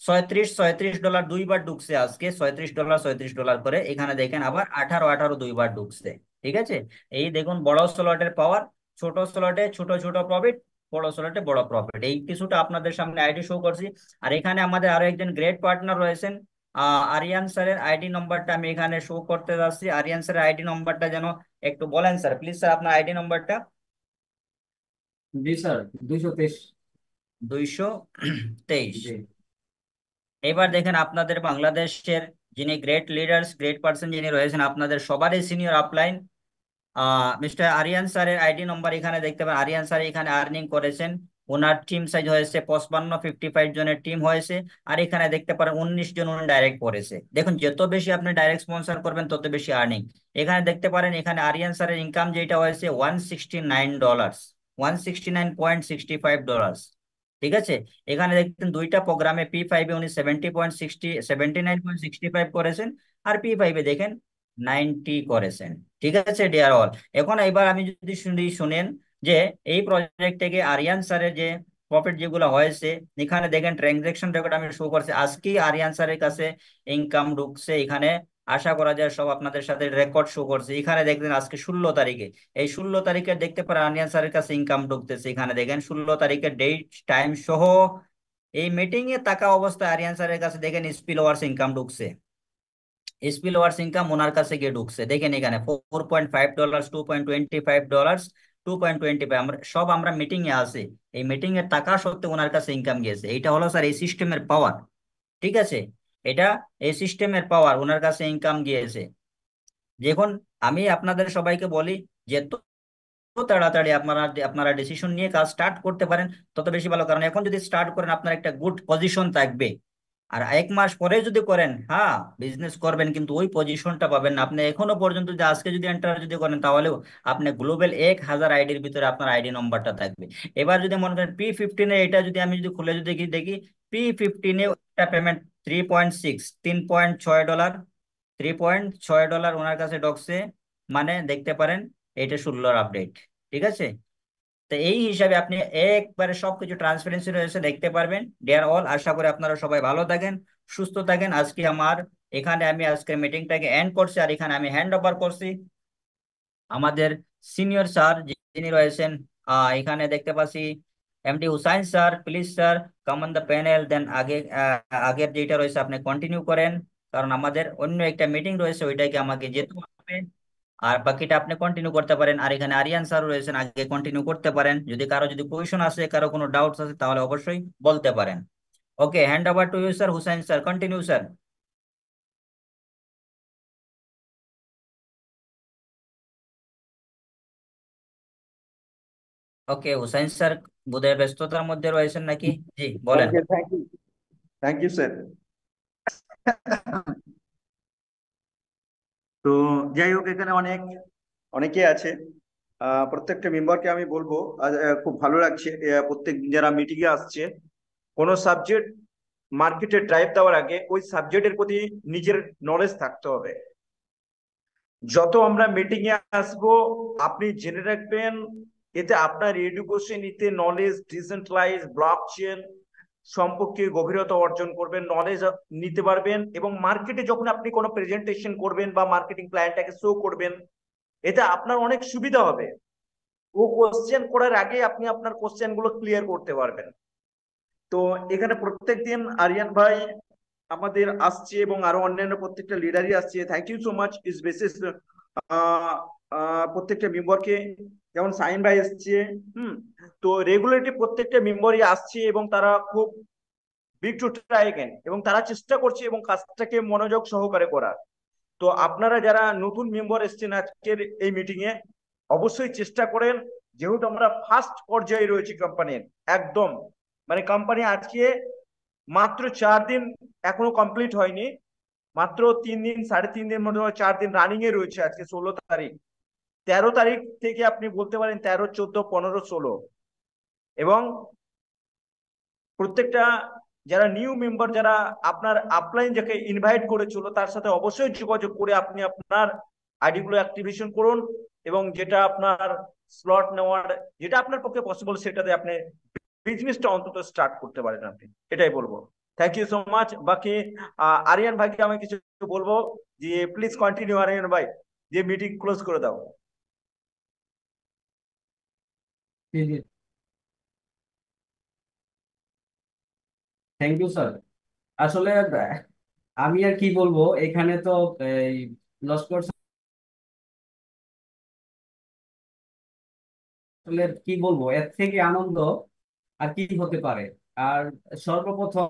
37 $37 দুইবার ঢুকছে আজকে, $37 করে। এখানে দেখেন আবার 18 18 দুইবার ঢুকছে। ঠিক আছে, এই দেখুন বড় স্লটের পাওয়ার, ছোট স্লটে ছোট ছোট প্রফিট, বড় স্লটে বড় প্রফিট। এই কিছুটা আপনাদের সামনে আইডি শো করছি। আর এখানে আমাদের আরো একজন গ্রেট পার্টনার রয়েছেন, আরিয়ান স্যারের আইডি নম্বরটা আমি এখানে শো করতে যাচ্ছি। আরিয়ান স্যারের আইডি নম্বরটা যেন একটু বলেন স্যার, প্লিজ স্যার, আপনার আইডি নম্বরটা। জি স্যার, 223। 223। জি এবার দেখেন আপনাদের বাংলাদেশের যিনি গ্রেট লিডার্স, গ্রেট পার্সন যিনি রয়েছেন আপনাদের সবারই সিনিয়র আপলাইন, মিস্টার আরিয়ান স্যারের আইডি নম্বর এখানে দেখতে পাবেন। আরিয়ান স্যার এখানে আর্নিং করেছেন, ওনার টিম সাইজ হয়েছে 55 জনের টিম হয়েছে। আর এখানে দেখতে পারেন 19 জন উনি ডাইরেক্ট করেছে। দেখুন যত বেশি আপনি ডাইরেক্ট স্পন্সর করবেন তত বেশি আর্নিং। এখানে দেখতে পারেন এখানে আরিয়ান স্যারের ইনকাম যেটা হয়েছে $169, $169.65। ঠিক আছে, এখানে দেখতেন দুইটা প্রোগ্রামে P5-এ উনি 79.65 করেছেন, আর P5-এ দেখেন 90 করেছেন। ঠিক আছে ডিয়ার অল, এখন এবার আমি যদি শুনেন যে এই প্রজেক্ট থেকে আরিয়ান স্যারের যে প্রফিট যেগুলো হয়েছে, এখানে দেখেন ট্রানজেকশন রেকর্ড আমি শো করছি, আজকেই আরিয়ান স্যারের কাছে ইনকাম ঢুকছে এখানে। আশা করা যায় সব আপনাদের সাথে রেকর্ড শো করছে। এখানে দেখবেন আজকে 16 তারিখে, এই 16 তারিখে দেখতে পারেন আরিয়ান স্যারের কাছে ইনকাম ঢুকতেছে। এখানে দেখেন 16 তারিখের ডেট টাইম সহ এই মিটিং এ থাকা অবস্থায় আরিয়ান স্যারের কাছে দেখেন স্পিল ওভার্স ইনকাম ঢুকছে। স্পিল ওভার্স ইনকাম ওনার কাছে গিয়ে ঢুকছে দেখেন এখানে $4.5, $2.25, 2.25। আমরা মিটিং এ আছি, এই মিটিং এর টাকা সত্ত্বে ওনার কাছে ইনকাম গিয়েছে। এইটা হলো স্যার এই সিস্টেমের পাওয়ার। ঠিক আছে, এটা এই সিস্টেমের পাওয়ার, ওনার কাছে ইনকাম গিয়েছে। দেখুন আমি আপনাদের সবাইকে বলি যে যত তাড়াতাড়ি আপনারা আপনারা ডিসিশন নিয়ে কাজ স্টার্ট করতে পারেন তত বেশি ভালো, কারণ এখন যদি স্টার্ট করেন আপনার একটা গুড পজিশন থাকবে। আর 1 মাস পরে যদি করেন, হ্যাঁ বিজনেস করবেন কিন্তু ওই পজিশনটা পাবেন না। আপনি এখনো পর্যন্ত যে আজকে যদি এন্টার যদি করেন তাহলেও আপনি গ্লোবাল 1000 আইডির ভিতরে আপনার আইডি নম্বরটা থাকবে। এবার যদি মনে করেন P15-এ, এটা যদি আমি যদি খুলে যদি দেখি দেখি P15-এ একটা পেমেন্ট 3.6, $3.6, $3.6 ওনার কাছে ঢুকছে। মানে দেখতে পারেন এটা 16-র আপডেট। ঠিক আছে, তো এই হিসাবে আপনি একবারে সবকিছু ট্রান্সপারেন্সি রয়েছে দেখতে পারবেন। ডিয়ার অল, আশা করি আপনারা সবাই ভালো থাকেন, সুস্থ থাকেন। আজকে আমার এখানে আমি আজকের মিটিংটাকে এন্ড করছি, আর এখানে আমি হ্যান্ড ওভার করছি আমাদের সিনিয়র স্যার যিনি রয়েছেন, এখানে দেখতে পাচ্ছি MD Hussain sir. Please sir come on the panel, then আগে আগের যেটা রয়েছে আপনি কন্টিনিউ করেন, কারণ আমাদের অন্য একটা মিটিং রয়েছে ওইটাকে আমাকে যেতে হবে। আর বাকিটা আপনি কন্টিনিউ করতে পারেন। আর এখানে আরিয়ান স্যার রয়েছেন, আগে কন্টিনিউ করতে পারেন। যদি কারো যদি কোয়েশন আছে, কারো কোনো ডাউটস আছে তাহলে অবশ্যই বলতে পারেন। Okay, hand over to you sir. Hussain sir, continue sir. Okay Hussain sir বোধহয় ব্যস্ততার মধ্যে রয়েছেন নাকি? জি বলেন। Okay, thank you. Thank you, sir. তো যাই হোক, এখানে অনেকে আছে। প্রত্যেকটা মেম্বারকে আমি বলবো, খুব ভালো লাগছে প্রত্যেক যারা মিটিং এ আসছে, কোনো সাবজেক্ট মার্কেটে ড্রাইভ দেওয়ার আগে ওই সাবজেক্টের প্রতি নিজের নলেজ থাকতে হবে। যত আমরা মিটিং এ আসবো, আপনি জেনে রাখবেন, এতে আপনার এডুকেশন, এতে নলেজ, ডিসেন্ট্রালাইজ ব্লক চেন সম্পর্কে গভীরতা অর্জন করবেন, নলেজ নিতে পারবেন, এবং মার্কেটে যখন আপনি কোনো প্রেজেন্টেশন করবেন বা মার্কেটিং প্ল্যানটাকে শো করবেন, এতে আপনার অনেক সুবিধা হবে। ও কোশ্চেন করার আগে আপনি আপনার কোশ্চেন গুলো ক্লিয়ার করতে পারবেন। তো এখানে প্রত্যেকদিন আরিয়ান ভাই আমাদের আসছে, এবং আরো অন্যান্য প্রত্যেকটা লিডারই আসছে। থ্যাংক ইউ সো মাচ ইস বেসিস প্রত্যেকটা মেম্বারকে। যেমন সাইন ভাই এসছে। হুম। তো রেগুলারলি প্রত্যেকটা মেম্বারই আসছে, এবং তারা খুব বিগ টু ট্রাই এগেন, এবং তারা চেষ্টা করছে এবং কাজটাকে মনোযোগ সহকারে করার। তো আপনারা যারা নতুন মেম্বার এসছেন আজকের এই মিটিং এ, অবশ্যই চেষ্টা করেন, যেহেতু আমরা ফার্স্ট পর্যায়ে রয়েছি কোম্পানির, একদম মানে কোম্পানি আজকে মাত্র 4 দিন এখনো কমপ্লিট হয়নি, মাত্র 3 দিন, 3.5 দিন মতো, 4 দিন রানিং এ রয়েছে। আজকে 16 তারিখ, 13 তারিখ থেকে আপনি বলতে পারেন 13, 14, 15, 16। এবং প্রত্যেকটা যারা নিউ মেম্বার, যারা আপনার আপলাইন যাকে ইনভাইট করেছিল, তার সাথে অবশ্যই যোগাযোগ করে আপনি আপনার আইডি গুলো অ্যাক্টিভেশন করুন, এবং যেটা আপনার স্লট নেওয়ার, যেটা আপনার পক্ষে পসিবল, সেটাতে আপনি বিজনেসটা অন্তত স্টার্ট করতে পারেন আপনি। এটাই বলবো। Thank you so much. বাকি আরিয়ান ভাইকে আমি কিছু বলবো, যে প্লিজ কন্টিনিউ আরিয়ান ভাই, যে মিটিং ক্লোজ করে দাও। জি জি, থ্যাংক ইউ স্যার। আসলে আমি আর কি বলবো, এখানে তো এই লস্কর আসলে কি বলবো, এর থেকে আনন্দ আর কি হতে পারে। আর সর্বপ্রথম